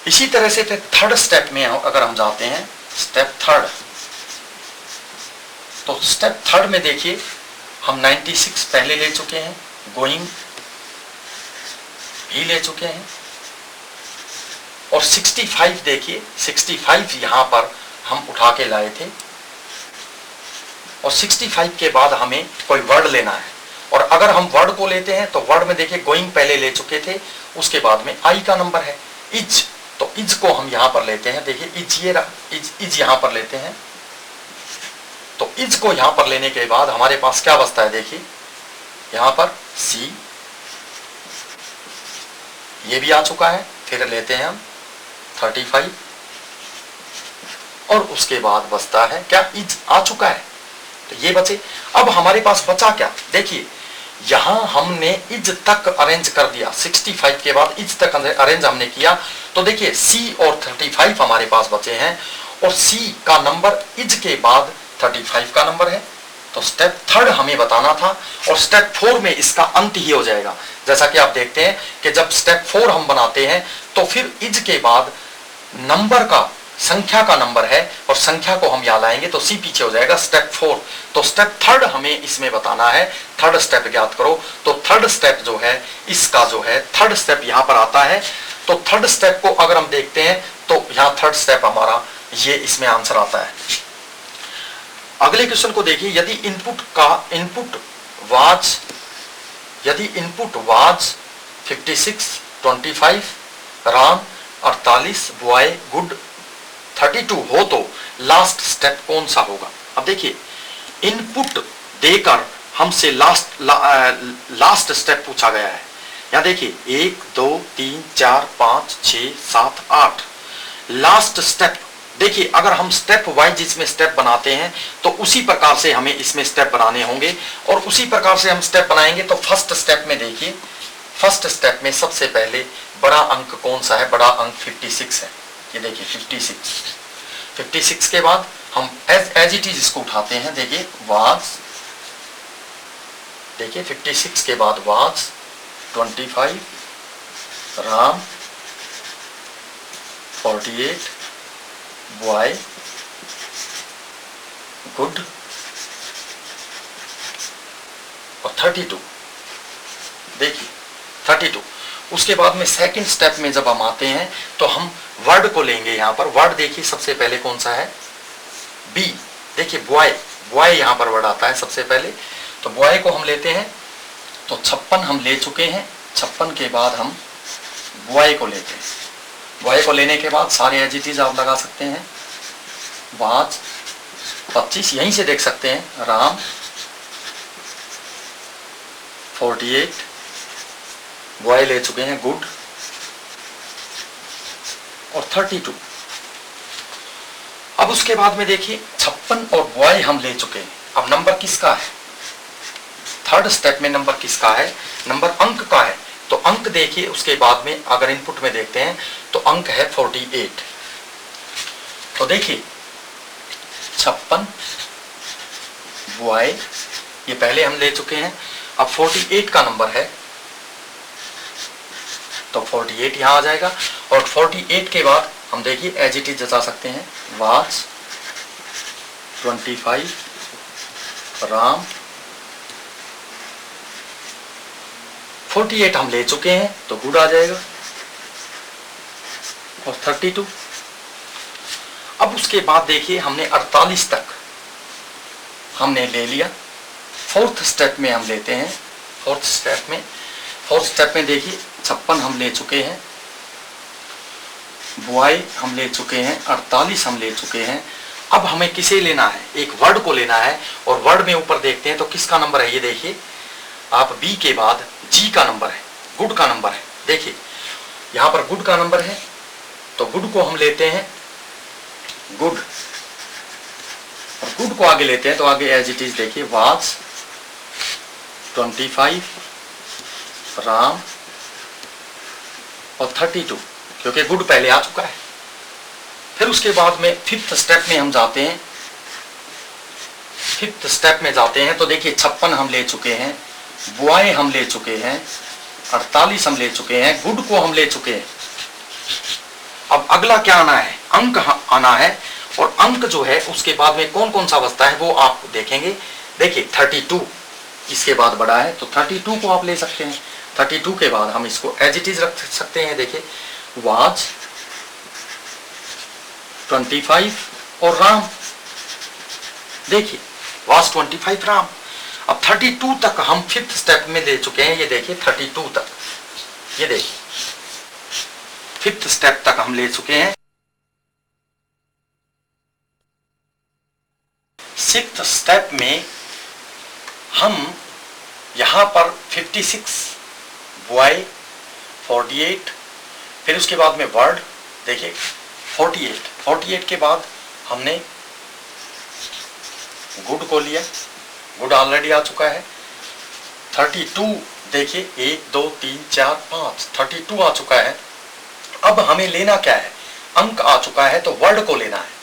इसी तरह से फिर थर्ड स्टेप में अगर हम जाते हैं, स्टेप थर्ड, तो स्टेप थर्ड में देखिए हम 96 पहले ले चुके हैं, गोइंग भी ले चुके हैं और 65 देखिए 65 यहां पर हम उठा के लाए थे और 65 के बाद हमें कोई वर्ड लेना है। और अगर हम वर्ड को लेते हैं तो वर्ड में देखिए गोइंग पहले ले चुके थे, उसके बाद में आई का नंबर है, इज, तो इज को हम यहां पर लेते हैं। देखिए इज, ये इज यहां पर लेते हैं। तो इज को यहां पर लेने के बाद हमारे पास क्या बचता है, देखिए यहां पर सी, ये भी आ चुका है। फिर लेते हैं हम 35 और उसके बाद बचता है क्या, इज आ चुका है, तो ये बचे। अब हमारे पास बचा क्या, देखिए यहां हमने इज तक अरेंज कर दिया, 65 के बाद इज तक अरेंज हमने किया। तो देखिए सी और 35 हमारे पास बचे हैं और सी का नंबर इज के बाद 35 का नंबर है। तो स्टेप थर्ड हमें बताना था और स्टेप 4 में इसका अंत ही हो जाएगा। जैसा कि आप देखते हैं कि जब स्टेप 4 हम बनाते हैं तो फिर इज के बाद नंबर का, संख्या का नंबर है और संख्या को हम यहां लाएंगे तो सी पीछे हो जाएगा, स्टेप 4। तो स्टेप थर्ड हमें इसमें बताना है, थर्ड स्टेप ज्ञात करो। तो थर्ड स्टेप जो है इसका जो है थर्ड स्टेप यहां पर आता है। तो थर्ड स्टेप को अगर हम देखते हैं तो यहां थर्ड स्टेप हमारा ये इसमें आंसर आता है। अगले क्वेश्चन को देखिए, यदि input was 56 25 Ram 48 boy good 32 हो तो लास्ट स्टेप कौन सा होगा। अब देखिए इनपुट देकर हमसे लास्ट स्टेप पूछा गया है। यहां देखिए 1 2 3 4 5 6 7 8 लास्ट स्टेप। देखिए अगर हम स्टेप वाइज इसमें स्टेप बनाते हैं तो उसी प्रकार से हमें इसमें स्टेप बनाने होंगे और उसी प्रकार से हम स्टेप बनाएंगे। तो फर्स्ट स्टेप में देखिए, फर्स्ट स्टेप में सबसे पहले बड़ा अंक कौन सा है, बड़ा अंक 56 है, ये देखिए 56 के बाद हम एज इट इज इसको उठाते हैं। देखिए वाज, देखिए 56 के बाद वाज 25 राम 48 बॉय गुड और 32, देखिए 32। उसके बाद में सेकंड स्टेप में जब हम आते हैं तो हम वर्ड को लेंगे। यहां पर वर्ड देखिए सबसे पहले कौन सा है, बी, देखिए बॉय यहां पर वर्ड आता है सबसे पहले। तो बॉय को हम लेते हैं तो 56 हम ले चुके हैं, 56 के बाद हम बॉय को लेते हैं। बॉय को लेने के बाद सारे एज इट इज आप लगा सकते हैं, वाज 25 यहीं से देख सकते हैं, राम 48 बॉय ले चुके हैं गुड और 32। अब उसके बाद में देखिए 56 और बॉय हम ले चुके हैं। अब नंबर किसका है, थर्ड स्टेप में नंबर किसका है, नंबर अंक का है। तो अंक देखिए उसके बाद में अगर इनपुट में देखते हैं तो अंक है 48। तो देखिए 56 बुआई ये पहले हम ले चुके हैं, अब 48 का नंबर है तो 48 यहां आ जाएगा। और 48 के बाद हम देखिए एज इट इज जता सकते हैं, वाज 25 राम 48 हम ले चुके हैं तो गुड आ जाएगा और 32। अब उसके बाद देखिए हमने 48 तक हमने ले लिया। फोर्थ स्टेप में हम लेते हैं, फोर्थ स्टेप में देखिए 56 हम ले चुके हैं, बुआई हम ले चुके हैं, 48 हम ले चुके हैं। अब हमें किसे लेना है, एक वर्ड को लेना है और वर्ड में ऊपर देखते हैं तो किसका नंबर है, ये देखिए आप बी के बाद जी का नंबर है, गुड का नंबर है। देखिए यहां पर गुड का नंबर है तो गुड को हम लेते हैं, गुड, और गुड को आगे लेते हैं तो आगे एज इट इज देखिए वाज 25 राम और 32, क्योंकि गुड पहले आ चुका है। फिर उसके बाद में फिफ्थ स्टेप में हम जाते हैं, फिफ्थ स्टेप में जाते हैं तो देखिए 56 हम ले चुके हैं, बुआई हम ले चुके हैं, 48 हम ले चुके हैं, गुड को हम ले चुके हैं। अब अगला क्या आना है, अंक आना है, और अंक जो है उसके बाद में कौन कौन सा बचता है वो आप देखेंगे। देखिए 32 इसके बाद बड़ा है तो 32 को आप ले सकते हैं। 32 के बाद हम इसको एज इट इज रख सकते हैं, देखिए वाज 25 और राम, देखिए वाज 25 राम। अब 32 तक हम फिफ्थ स्टेप में ले चुके हैं, ये देखिए 32 तक, ये देखिए फिफ्थ स्टेप तक हम ले चुके हैं। सिक्स्थ स्टेप में हम यहां पर 56 बुआई 48, फिर उसके बाद में वर्ड देखिए 48 के बाद हमने गुड को लिया, गुड ऑलरेडी आ चुका है। 32 देखिए 1 2 3 4 5 32 आ चुका है। अब हमें लेना क्या है, अंक आ चुका है तो वर्ड को लेना है।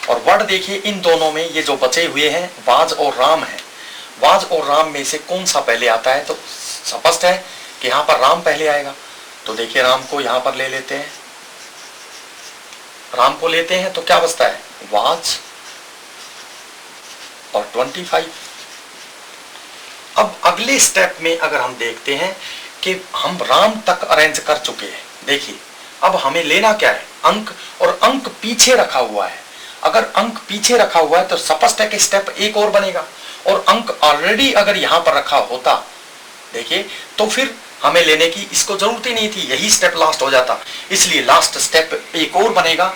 और वर्ड देखिए इन दोनों में ये जो बचे हुए हैं वाज और राम है, वाज और राम में से कौन सा पहले आता है, तो स्पष्ट है कि यहां पर राम पहले आएगा। तो देखिए राम को यहां पर ले लेते हैं, राम को लेते हैं तो क्या बचता है, वाज और 25। अब अगले स्टेप में अगर हम देखते हैं कि हम राम तक अरेंज कर चुके हैं, देखिए अब हमें लेना क्या है, अंक, और अंक पीछे रखा हुआ है। अगर अंक पीछे रखा हुआ है तो स्पष्ट है कि स्टेप एक और बनेगा, और अंक ऑलरेडी अगर यहां पर रखा होता देखिए तो फिर हमें लेने की इसको जरूरत ही नहीं थी, यही स्टेप लास्ट हो जाता। इसलिए लास्ट स्टेप एक और बनेगा,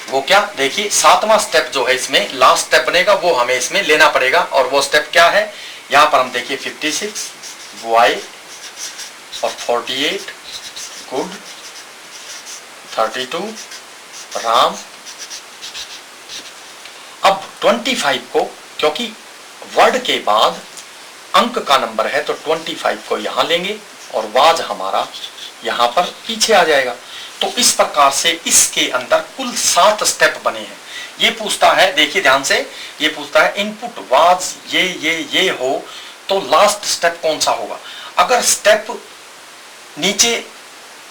वो क्या, देखिए 7वां स्टेप जो है इसमें लास्ट स्टेप बनेगा, वो हमें इसमें लेना पड़ेगा। और वो स्टेप क्या है, यहां पर हम देखिए 56 बुआई और 48 गुड 32 राम। अब 25 को, क्योंकि वर्ड के बाद अंक का नंबर है तो 25 को यहां लेंगे और वाज हमारा यहां पर पीछे आ जाएगा। तो इस प्रकार से इसके अंदर कुल 7 स्टेप बने हैं। ये पूछता है, देखिए ध्यान से, ये पूछता है इनपुट वाज ये हो तो लास्ट स्टेप कौन सा होगा। अगर स्टेप नीचे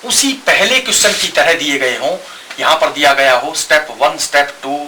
उसी पहले क्वेश्चन की तरह दिए गए हों, यहां पर दिया गया हो स्टेप 1 स्टेप 2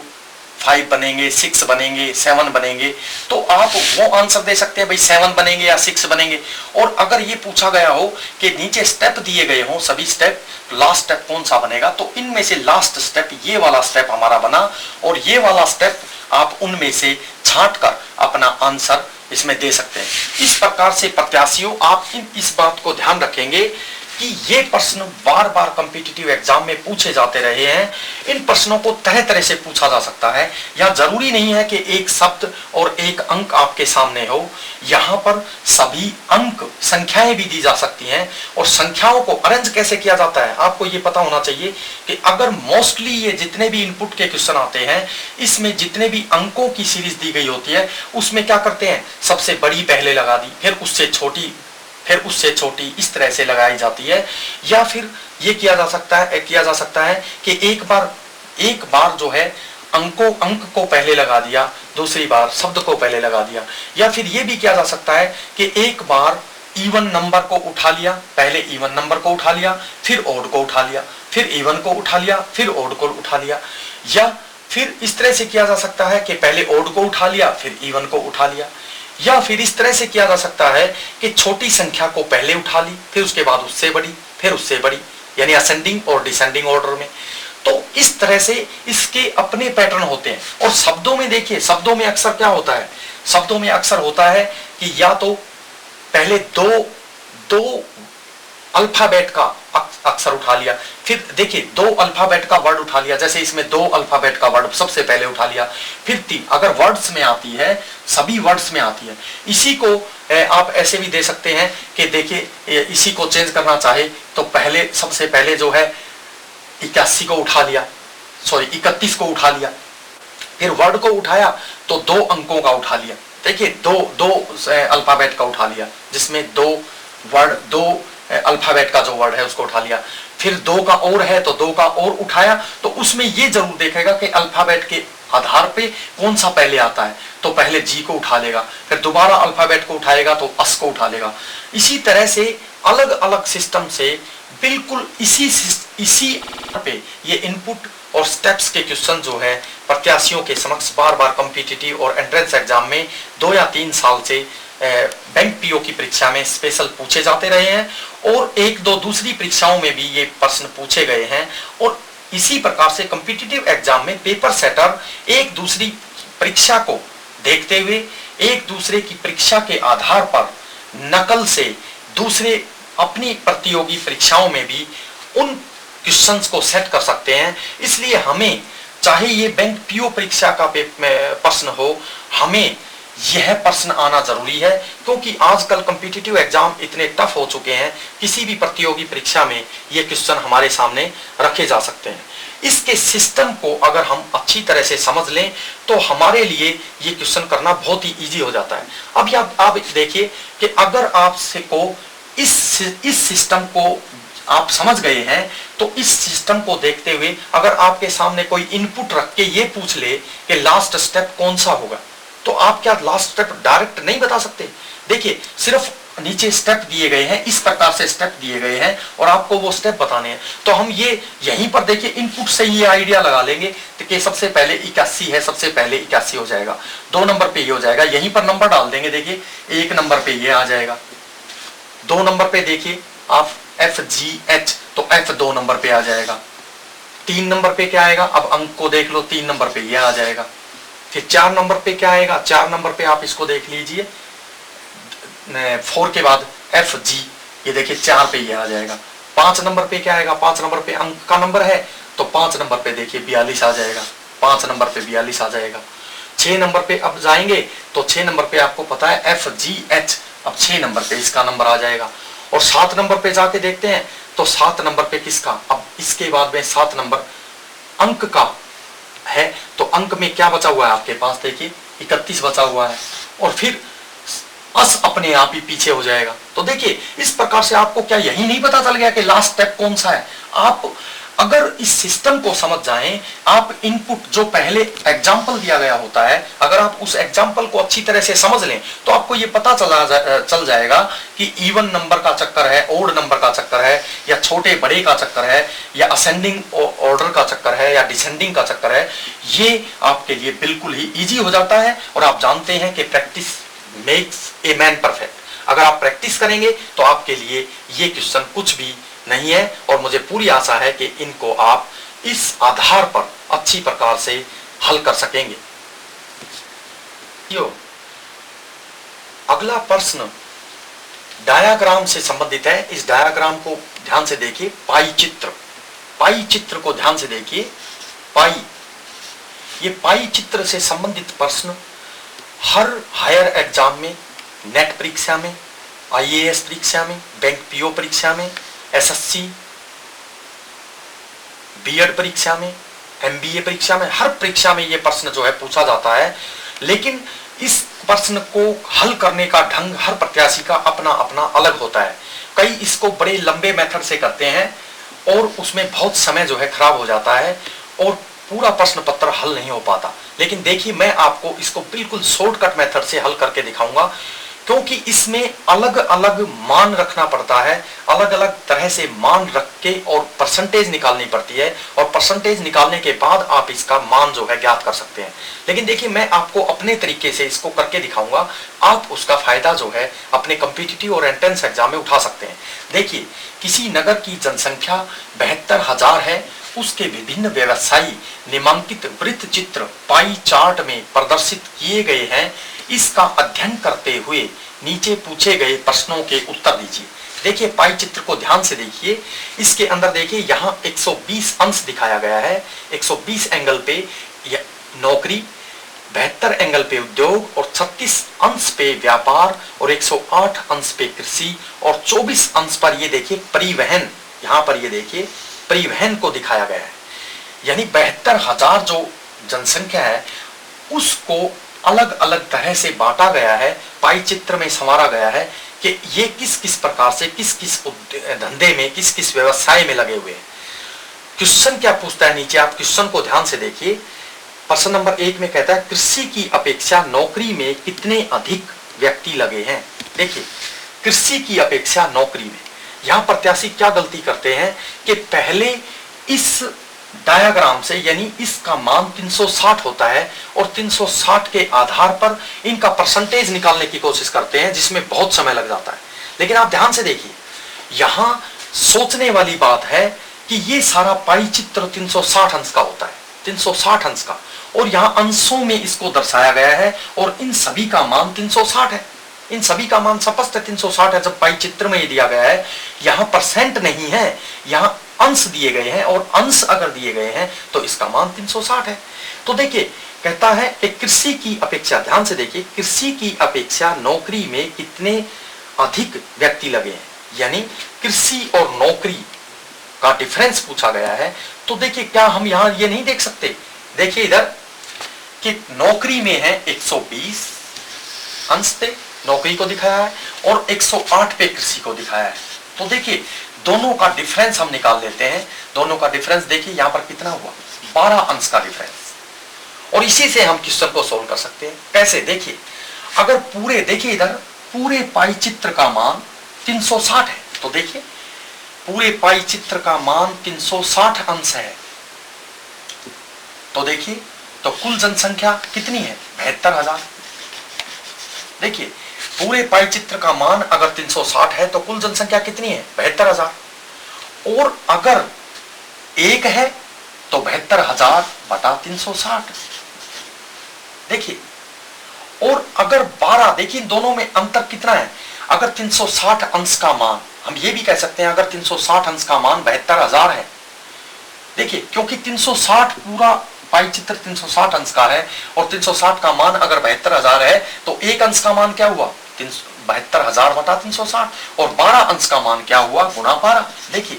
5 बनेंगे, 6 बनेंगे, 7 बनेंगे, तो आप वो आंसर दे सकते हैं भाई 7 बनेंगे या 6 बनेंगे। और अगर ये पूछा गया हो कि नीचे स्टेप दिए गए हों सभी स्टेप, तो लास्ट स्टेप कौन सा बनेगा, तो इनमें से लास्ट स्टेप ये वाला स्टेप हमारा बना, और ये वाला स्टेप आप उनमें से छांट कर अपना आंसर इसमें दे सकते हैं। इस प्रकार से प्रत्याशियों आप इस बात को ध्यान रखेंगे कि ये प्रश्न बार बार कॉम्पिटिटिव एग्जाम में पूछे जाते रहे हैं। इन प्रश्नों को तरह तरह से पूछा जा सकता है। यह जरूरी नहीं है कि एक शब्द और एक अंक आपके सामने हो, यहाँ पर सभी अंक संख्याएं भी दी जा सकती हैं। और संख्याओं को अरेंज कैसे किया जाता है आपको ये पता होना चाहिए कि अगर मोस्टली ये जितने भी इनपुट के क्वेश्चन आते हैं, इसमें जितने भी अंकों की सीरीज दी गई होती है, उसमें क्या करते हैं, सबसे बड़ी पहले लगा दी, फिर उससे छोटी फिर उससे छोटी इस तरह से लगाई जाती है। या फिर ये किया जा सकता है कि एक बार जो है अंक को पहले लगा दिया, दूसरी बार शब्द को पहले लगा दिया। या फिर ये भी किया जा सकता है कि एक बार इवन नंबर को उठा लिया, पहले इवन नंबर को उठा लिया, फिर ओड को उठा लिया, फिर इवन को उठा लिया, फिर ओड को उठा लिया। या फिर इस तरह से किया जा सकता है कि पहले ओड को उठा लिया, फिर इवन को उठा लिया। या फिर इस तरह से किया जा सकता है कि छोटी संख्या को पहले उठा ली, फिर उसके बाद उससे बड़ी, फिर उससे बड़ी, यानी असेंडिंग और डिसेंडिंग ऑर्डर में। तो इस तरह से इसके अपने पैटर्न होते हैं। और शब्दों में देखिए, शब्दों में अक्सर क्या होता है, शब्दों में अक्सर होता है कि या तो पहले दो अल्फाबेट का अक्षर उठा लिया, फिर देखिए 2 अल्फाबेट का वर्ड उठा लिया, जैसे इसमें 2 अल्फाबेट का वर्ड सबसे पहले उठा लिया, फिर 3। अगर वर्ड्स में आती है, सभी वर्ड्स में आती है। इसी को आप ऐसे भी दे सकते हैं कि देखिए इसी को चेंज करना चाहे तो पहले सबसे पहले जो है 81 को उठा लिया, 31 को उठा लिया, फिर वर्ड को उठाया तो 2 अंकों का उठा लिया। देखिए दो अल्फाबेट का उठा लिया, जिसमें 2 अल्फाबेट का जो वर्ड है उसको उठा लिया, फिर 2 का और है तो 2 का और उठाया। तो उसमें ये जरूर देखेगा कि अल्फाबेट के आधार पे कौन सा पहले आता है, तो पहले जी को उठा लेगा, फिर दोबारा अल्फाबेट को उठाएगा तो अस को उठा लेगा। इसी तरह से अलग अलग सिस्टम से बिल्कुल इसी पे ये इनपुट और स्टेप्स के क्वेश्चन जो है प्रत्याशियों के समक्ष बार बार कॉम्पिटिटिव और एंट्रेंस एग्जाम में 2 या 3 साल से बैंक पीओ की परीक्षा में स्पेशल पूछे जाते रहे हैं और 1-2 दूसरी परीक्षाओं में भी ये प्रश्न पूछे गए हैं। और इसी प्रकार से कॉम्पिटिटिव एग्जाम में पेपर सेटर एक दूसरी परीक्षा को देखते हुए एक दूसरे की परीक्षा के आधार पर नकल से दूसरे अपनी प्रतियोगी परीक्षाओं में भी उन क्वेश्चंस को सेट कर सकते हैं। इसलिए हमें चाहे ये बैंक पीओ परीक्षा का प्रश्न हो, हमें यह प्रश्न आना जरूरी है, क्योंकि आजकल कॉम्पिटिटिव एग्जाम इतने टफ हो चुके हैं, किसी भी प्रतियोगी परीक्षा में ये क्वेश्चन हमारे सामने रखे जा सकते हैं। इसके सिस्टम को अगर हम अच्छी तरह से समझ लें तो हमारे लिए ये क्वेश्चन करना बहुत ही इजी हो जाता है। अब आप देखिए कि अगर आपसे को इस सिस्टम को आप समझ गए हैं तो इस सिस्टम को देखते हुए अगर आपके सामने कोई इनपुट रख के ये पूछ ले कि लास्ट स्टेप कौन सा होगा, तो आप क्या लास्ट स्टेप डायरेक्ट नहीं बता सकते। देखिए सिर्फ नीचे स्टेप दिए गए हैं, इस प्रकार से स्टेप दिए गए हैं और आपको वो स्टेप बताने हैं। तो हम ये यहीं पर देखिए इनपुट से ये आइडिया लगा लेंगे कि सबसे पहले 81 है, सबसे पहले 81 हो जाएगा, 2 नंबर पे ये हो जाएगा, यहीं पर नंबर डाल देंगे। देखिए 1 नंबर पे ये आ जाएगा, 2 नंबर पे देखिए आप FGH, तो F 2 नंबर पे आ जाएगा। 3 नंबर पे क्या आएगा, अब अंक को देख लो, 3 नंबर पे ये आ जाएगा। फिर 4 नंबर पे क्या आएगा, 4 नंबर पे आप इसको देख लीजिए, 4 के बाद FG, ये देखिए 4 पे ये आ जाएगा। 5 नंबर पे क्या आएगा, 5 नंबर पे अंक का नंबर है तो 5 नंबर पे देखिए 42 आ जाएगा, 5 नंबर पे 42 आ जाएगा। 6 नंबर पे अब जाएंगे तो 6 नंबर पे आपको पता है FGH, अब 6 नंबर पे इसका नंबर आ जाएगा। और 7 नंबर पे जाके देखते हैं तो 7 नंबर पे किसका, अब इसके बाद में 7 नंबर अंक का है, तो अंक में क्या बचा हुआ है आपके पास, देखिए 31 बचा हुआ है और फिर अस अपने आप ही पीछे हो जाएगा। तो देखिए इस प्रकार से आपको क्या यही नहीं पता चल गया कि लास्ट स्टेप कौन सा है। आप अगर इस सिस्टम को समझ जाएं, आप इनपुट जो पहले एग्जाम्पल दिया गया होता है, अगर आप उस एग्जाम्पल को अच्छी तरह से समझ लें तो आपको ये पता चल जाएगा कि इवन नंबर का चक्कर है, ओड नंबर का चक्कर है, या छोटे बड़े का चक्कर है, या असेंडिंग ऑर्डर का चक्कर है, या डिसेंडिंग का चक्कर है। ये आपके लिए बिल्कुल ही ईजी हो जाता है। और आप जानते हैं कि practice makes a man perfect. अगर आप प्रैक्टिस करेंगे तो आपके लिए ये क्वेश्चन कुछ भी नहीं है। और मुझे पूरी आशा है कि इनको आप इस आधार पर अच्छी प्रकार से हल कर सकेंगे। अगला प्रश्न डायाग्राम से संबंधित है। इस डायाग्राम को ध्यान से देखिए, पाई चित्र को ध्यान से देखिए। ये पाई चित्र से संबंधित प्रश्न हर हायर एग्जाम में, नेट परीक्षा में, IAS परीक्षा में, बैंक पीओ परीक्षा में, SSC, बीएड परीक्षा में, MBA परीक्षा में, हर परीक्षा में ये प्रश्न जो है पूछा जाता है। लेकिन इस प्रश्न को हल करने का ढंग हर प्रत्याशी का अपना अपना अलग होता है। कई इसको बड़े लंबे मेथड से करते हैं और उसमें बहुत समय जो है खराब हो जाता है और पूरा प्रश्न पत्र हल नहीं हो पाता। लेकिन देखिए, मैं आपको इसको बिल्कुल शॉर्टकट मेथड से हल करके दिखाऊंगा, क्योंकि इसमें अलग अलग मान रखना पड़ता है, अलग अलग तरह से मान रख के और परसेंटेज निकालनी पड़ती है, और परसेंटेज निकालने के बाद आप इसका मान जो है ज्ञात कर सकते हैं। लेकिन देखिए, मैं आपको अपने तरीके से इसको करके दिखाऊंगा, आप उसका फायदा जो है अपने कॉम्पिटिटिव और एंट्रेंस एग्जाम में उठा सकते हैं। देखिए, किसी नगर की जनसंख्या 72,000 है, उसके विभिन्न व्यवसायी निम्नलिखित वृत्त चित्र पाई चार्ट में प्रदर्शित किए गए हैं। इसका अध्ययन करते हुए नीचे पूछे गए प्रश्नों के उत्तर दीजिए। देखिए, पाई चित्र को ध्यान से देखिए। इसके अंदर देखिए, यहाँ 120 अंश दिखाया गया है। 120 एंगल पे नौकरी, 72 एंगल पे उद्योग और 36 अंश पे व्यापार और 108 अंश पे कृषि और 24 अंश पर ये देखिए परिवहन, यहाँ पर ये देखिए परिवहन को दिखाया गया है। यानी 72,000 जो जनसंख्या है उसको अलग अलग तरह से बांटा गया है, पाई चित्र में संवारा गया है कि ये किस किस प्रकार से किस किस धंधे में, किस किस व्यवसाय में लगे हुए हैं। क्वेश्चन क्या पूछता है नीचे, आप क्वेश्चन को ध्यान से देखिए। प्रश्न नंबर 1 में कहता है कृषि की अपेक्षा नौकरी में कितने अधिक व्यक्ति लगे हैं। देखिए, कृषि की अपेक्षा नौकरी में, यहां प्रत्याशी क्या गलती करते हैं कि पहले इस डायग्राम से, यानी इसका मान 360 होता है और 360 के आधार पर इनका परसेंटेज निकालने की कोशिश करते हैं, जिसमें बहुत समय लग जाता है। लेकिन आप ध्यान से देखिए, यहां सोचने वाली बात है कि ये सारा पाई चित्र 360 अंश का होता है, 360 अंश का, और यहां अंशों में इसको दर्शाया गया है और इन सभी का मान 360 है। इन सभी का मान स्पष्ट 360 है। जब पाई चित्र में ये दिया गया है, यहां परसेंट नहीं है, यहां अंश दिए गए हैं, और अंश अगर दिए गए हैं तो इसका मान 360 है। तो देखिए, कहता है कि कृषि की अपेक्षा, ध्यान से देखिए, कृषि की अपेक्षा नौकरी में कितने अधिक व्यक्ति लगे हैं, यानी कृषि और नौकरी का डिफरेंस पूछा गया है। तो देखिए, क्या हम यहां ये नहीं देख सकते, देखिए इधर कि नौकरी में है 120 अंश पे नौकरी को दिखाया है और 108 पे कृषि को दिखाया है। तो देखिए, दोनों का डिफरेंस हम निकाल लेते हैं। दोनों का डिफरेंस देखिए यहां पर कितना हुआ, 12 अंश का डिफरेंस, और इसी से हम क्वेश्चन को सोल्व कर सकते हैं। कैसे, देखिए, अगर पूरे, देखिए इधर पूरे पाई चित्र का मान 360 है, तो देखिए पूरे पाई चित्र का मान 360 अंश है, तो देखिए, तो कुल जनसंख्या कितनी है, 72,000। देखिए, पूरे पाई चित्र का मान अगर 360 है तो कुल जनसंख्या कितनी है, 72,000, और अगर 1 है तो 72,000 बटा 360। देखिए, और अगर 12, देखिए दोनों में अंतर कितना है, अगर 360 अंश का मान, हम ये भी कह सकते हैं अगर 360 अंश का मान 72,000 है, देखिए, क्योंकि 360 पूरा पाई चित्र 360 अंश का है और 360 का मान अगर 72,000 है तो एक अंश का मान क्या हुआ, 72,000 बटा 360, और 12 अंश का मान क्या हुआ, गुणा 12। देखिए,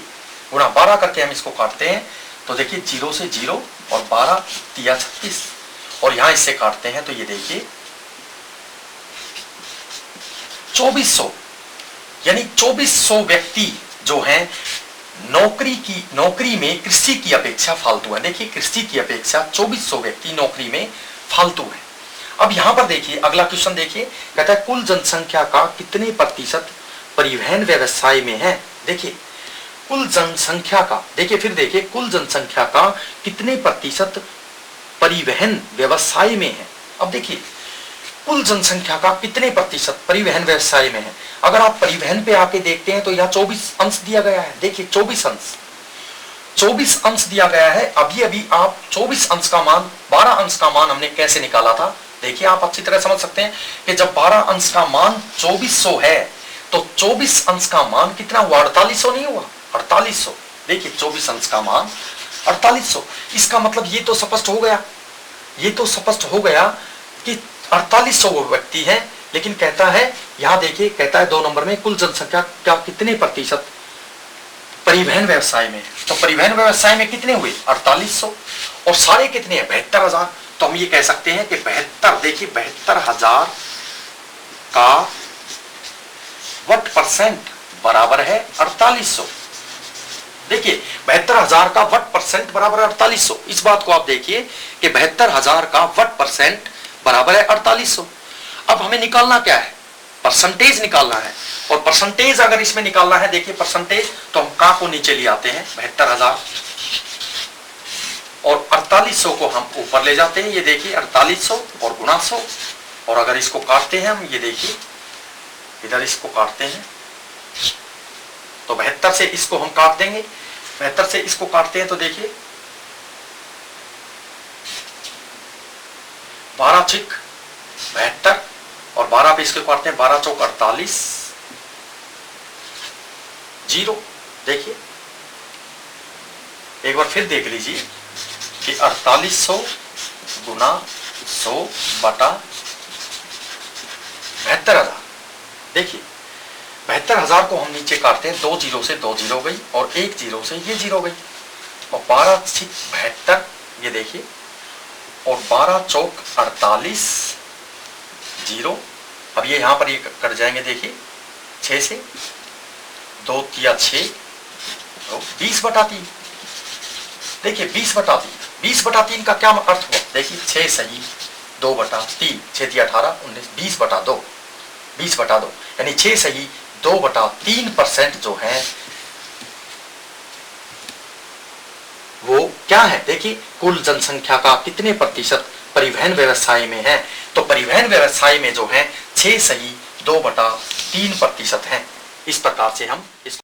गुणा 12 करके हम इसको काटते हैं तो देखिए 0 से 0 और 12 तिया 36, और यहां इससे काटते हैं तो ये देखिए 2400, यानी 2400 व्यक्ति जो हैं नौकरी में कृषि की अपेक्षा फालतू है। देखिए, कृषि की अपेक्षा 2400 व्यक्ति नौकरी में फालतू है। अब यहां पर देखिए अगला क्वेश्चन देखिए, कहता है कुल जनसंख्या का कितने प्रतिशत परिवहन व्यवसाय में है। देखिए, कुल जनसंख्या का, देखिए फिर देखिए, कुल जनसंख्या का कितने प्रतिशत परिवहन व्यवसाय में है। अब देखिए, कुल जनसंख्या का कितने प्रतिशत परिवहन व्यवसाय में है। अगर आप परिवहन पे आके देखते हैं तो यहाँ 24 अंश दिया गया है। देखिए 24 अंश दिया गया है। अभी आप 24 अंश का मान, 12 अंश का मान हमने कैसे निकाला था, देखिए आप अच्छी तरह समझ सकते हैं कि जब 12 अंश का मान 2400 है तो 24 अंश का मान कितना हुआ, 4800 नहीं हुआ, 4800। देखिए 24 अंश का मान 4800, इसका मतलब ये तो स्पष्ट हो गया कि 4800 व्यक्ति हैं। लेकिन कहता है, यहां देखिए, कहता है 2 नंबर में कुल जनसंख्या का कितने प्रतिशत परिवहन व्यवसाय में, तो परिवहन व्यवसाय में कितने हुए, 4800, और सारे कितने हैं, 72,000। तो हम ये कह सकते हैं कि 72, देखिए 72,000 का वट परसेंट बराबर है 4800। देखिए 72,000 का वट परसेंट बराबर है 4800। इस बात को आप देखिए कि 72,000 का वट परसेंट बराबर है 4800। अब हमें निकालना क्या है, परसेंटेज निकालना है। और परसेंटेज अगर इसमें निकालना है, देखिए परसेंटेज, तो हम का को नीचे ले आते हैं 72,000 और 4800 को हम ऊपर ले जाते हैं। ये देखिए 4800 और गुणा 100, और अगर इसको काटते हैं हम, ये देखिए इधर इसको काटते हैं तो 72 से इसको हम काट देंगे। 72 से इसको काटते हैं तो देखिए 12 छिक 72 और 12 पे इसको काटते हैं, 12 चौक 48, 0। देखिए एक बार फिर देख लीजिए कि 4800 गुना 100 बटा 72,000। देखिए 72,000 को हम नीचे काटते हैं, 2 जीरो से 2 जीरो गई और 1 जीरो से ये जीरो गई, और 12 छिक 72, ये देखिए, और 12 चौक 48, 0। अब ये यहां पर ये कट जाएंगे, देखिए 6 से 2 तिया 6, तो 20/3। देखिए 20/3, 20/3 का क्या अर्थ हुआ, देखिए 6 सही 2/3, 6 तिया 18, 19, 20/2, 20/2 यानी 6 सही 2/3% जो है वो क्या है। देखिए कुल जनसंख्या का कितने प्रतिशत परिवहन व्यवसाय में है, तो परिवहन व्यवसाय में जो है 6 सही 2/3% है। इस प्रकार से हम इसको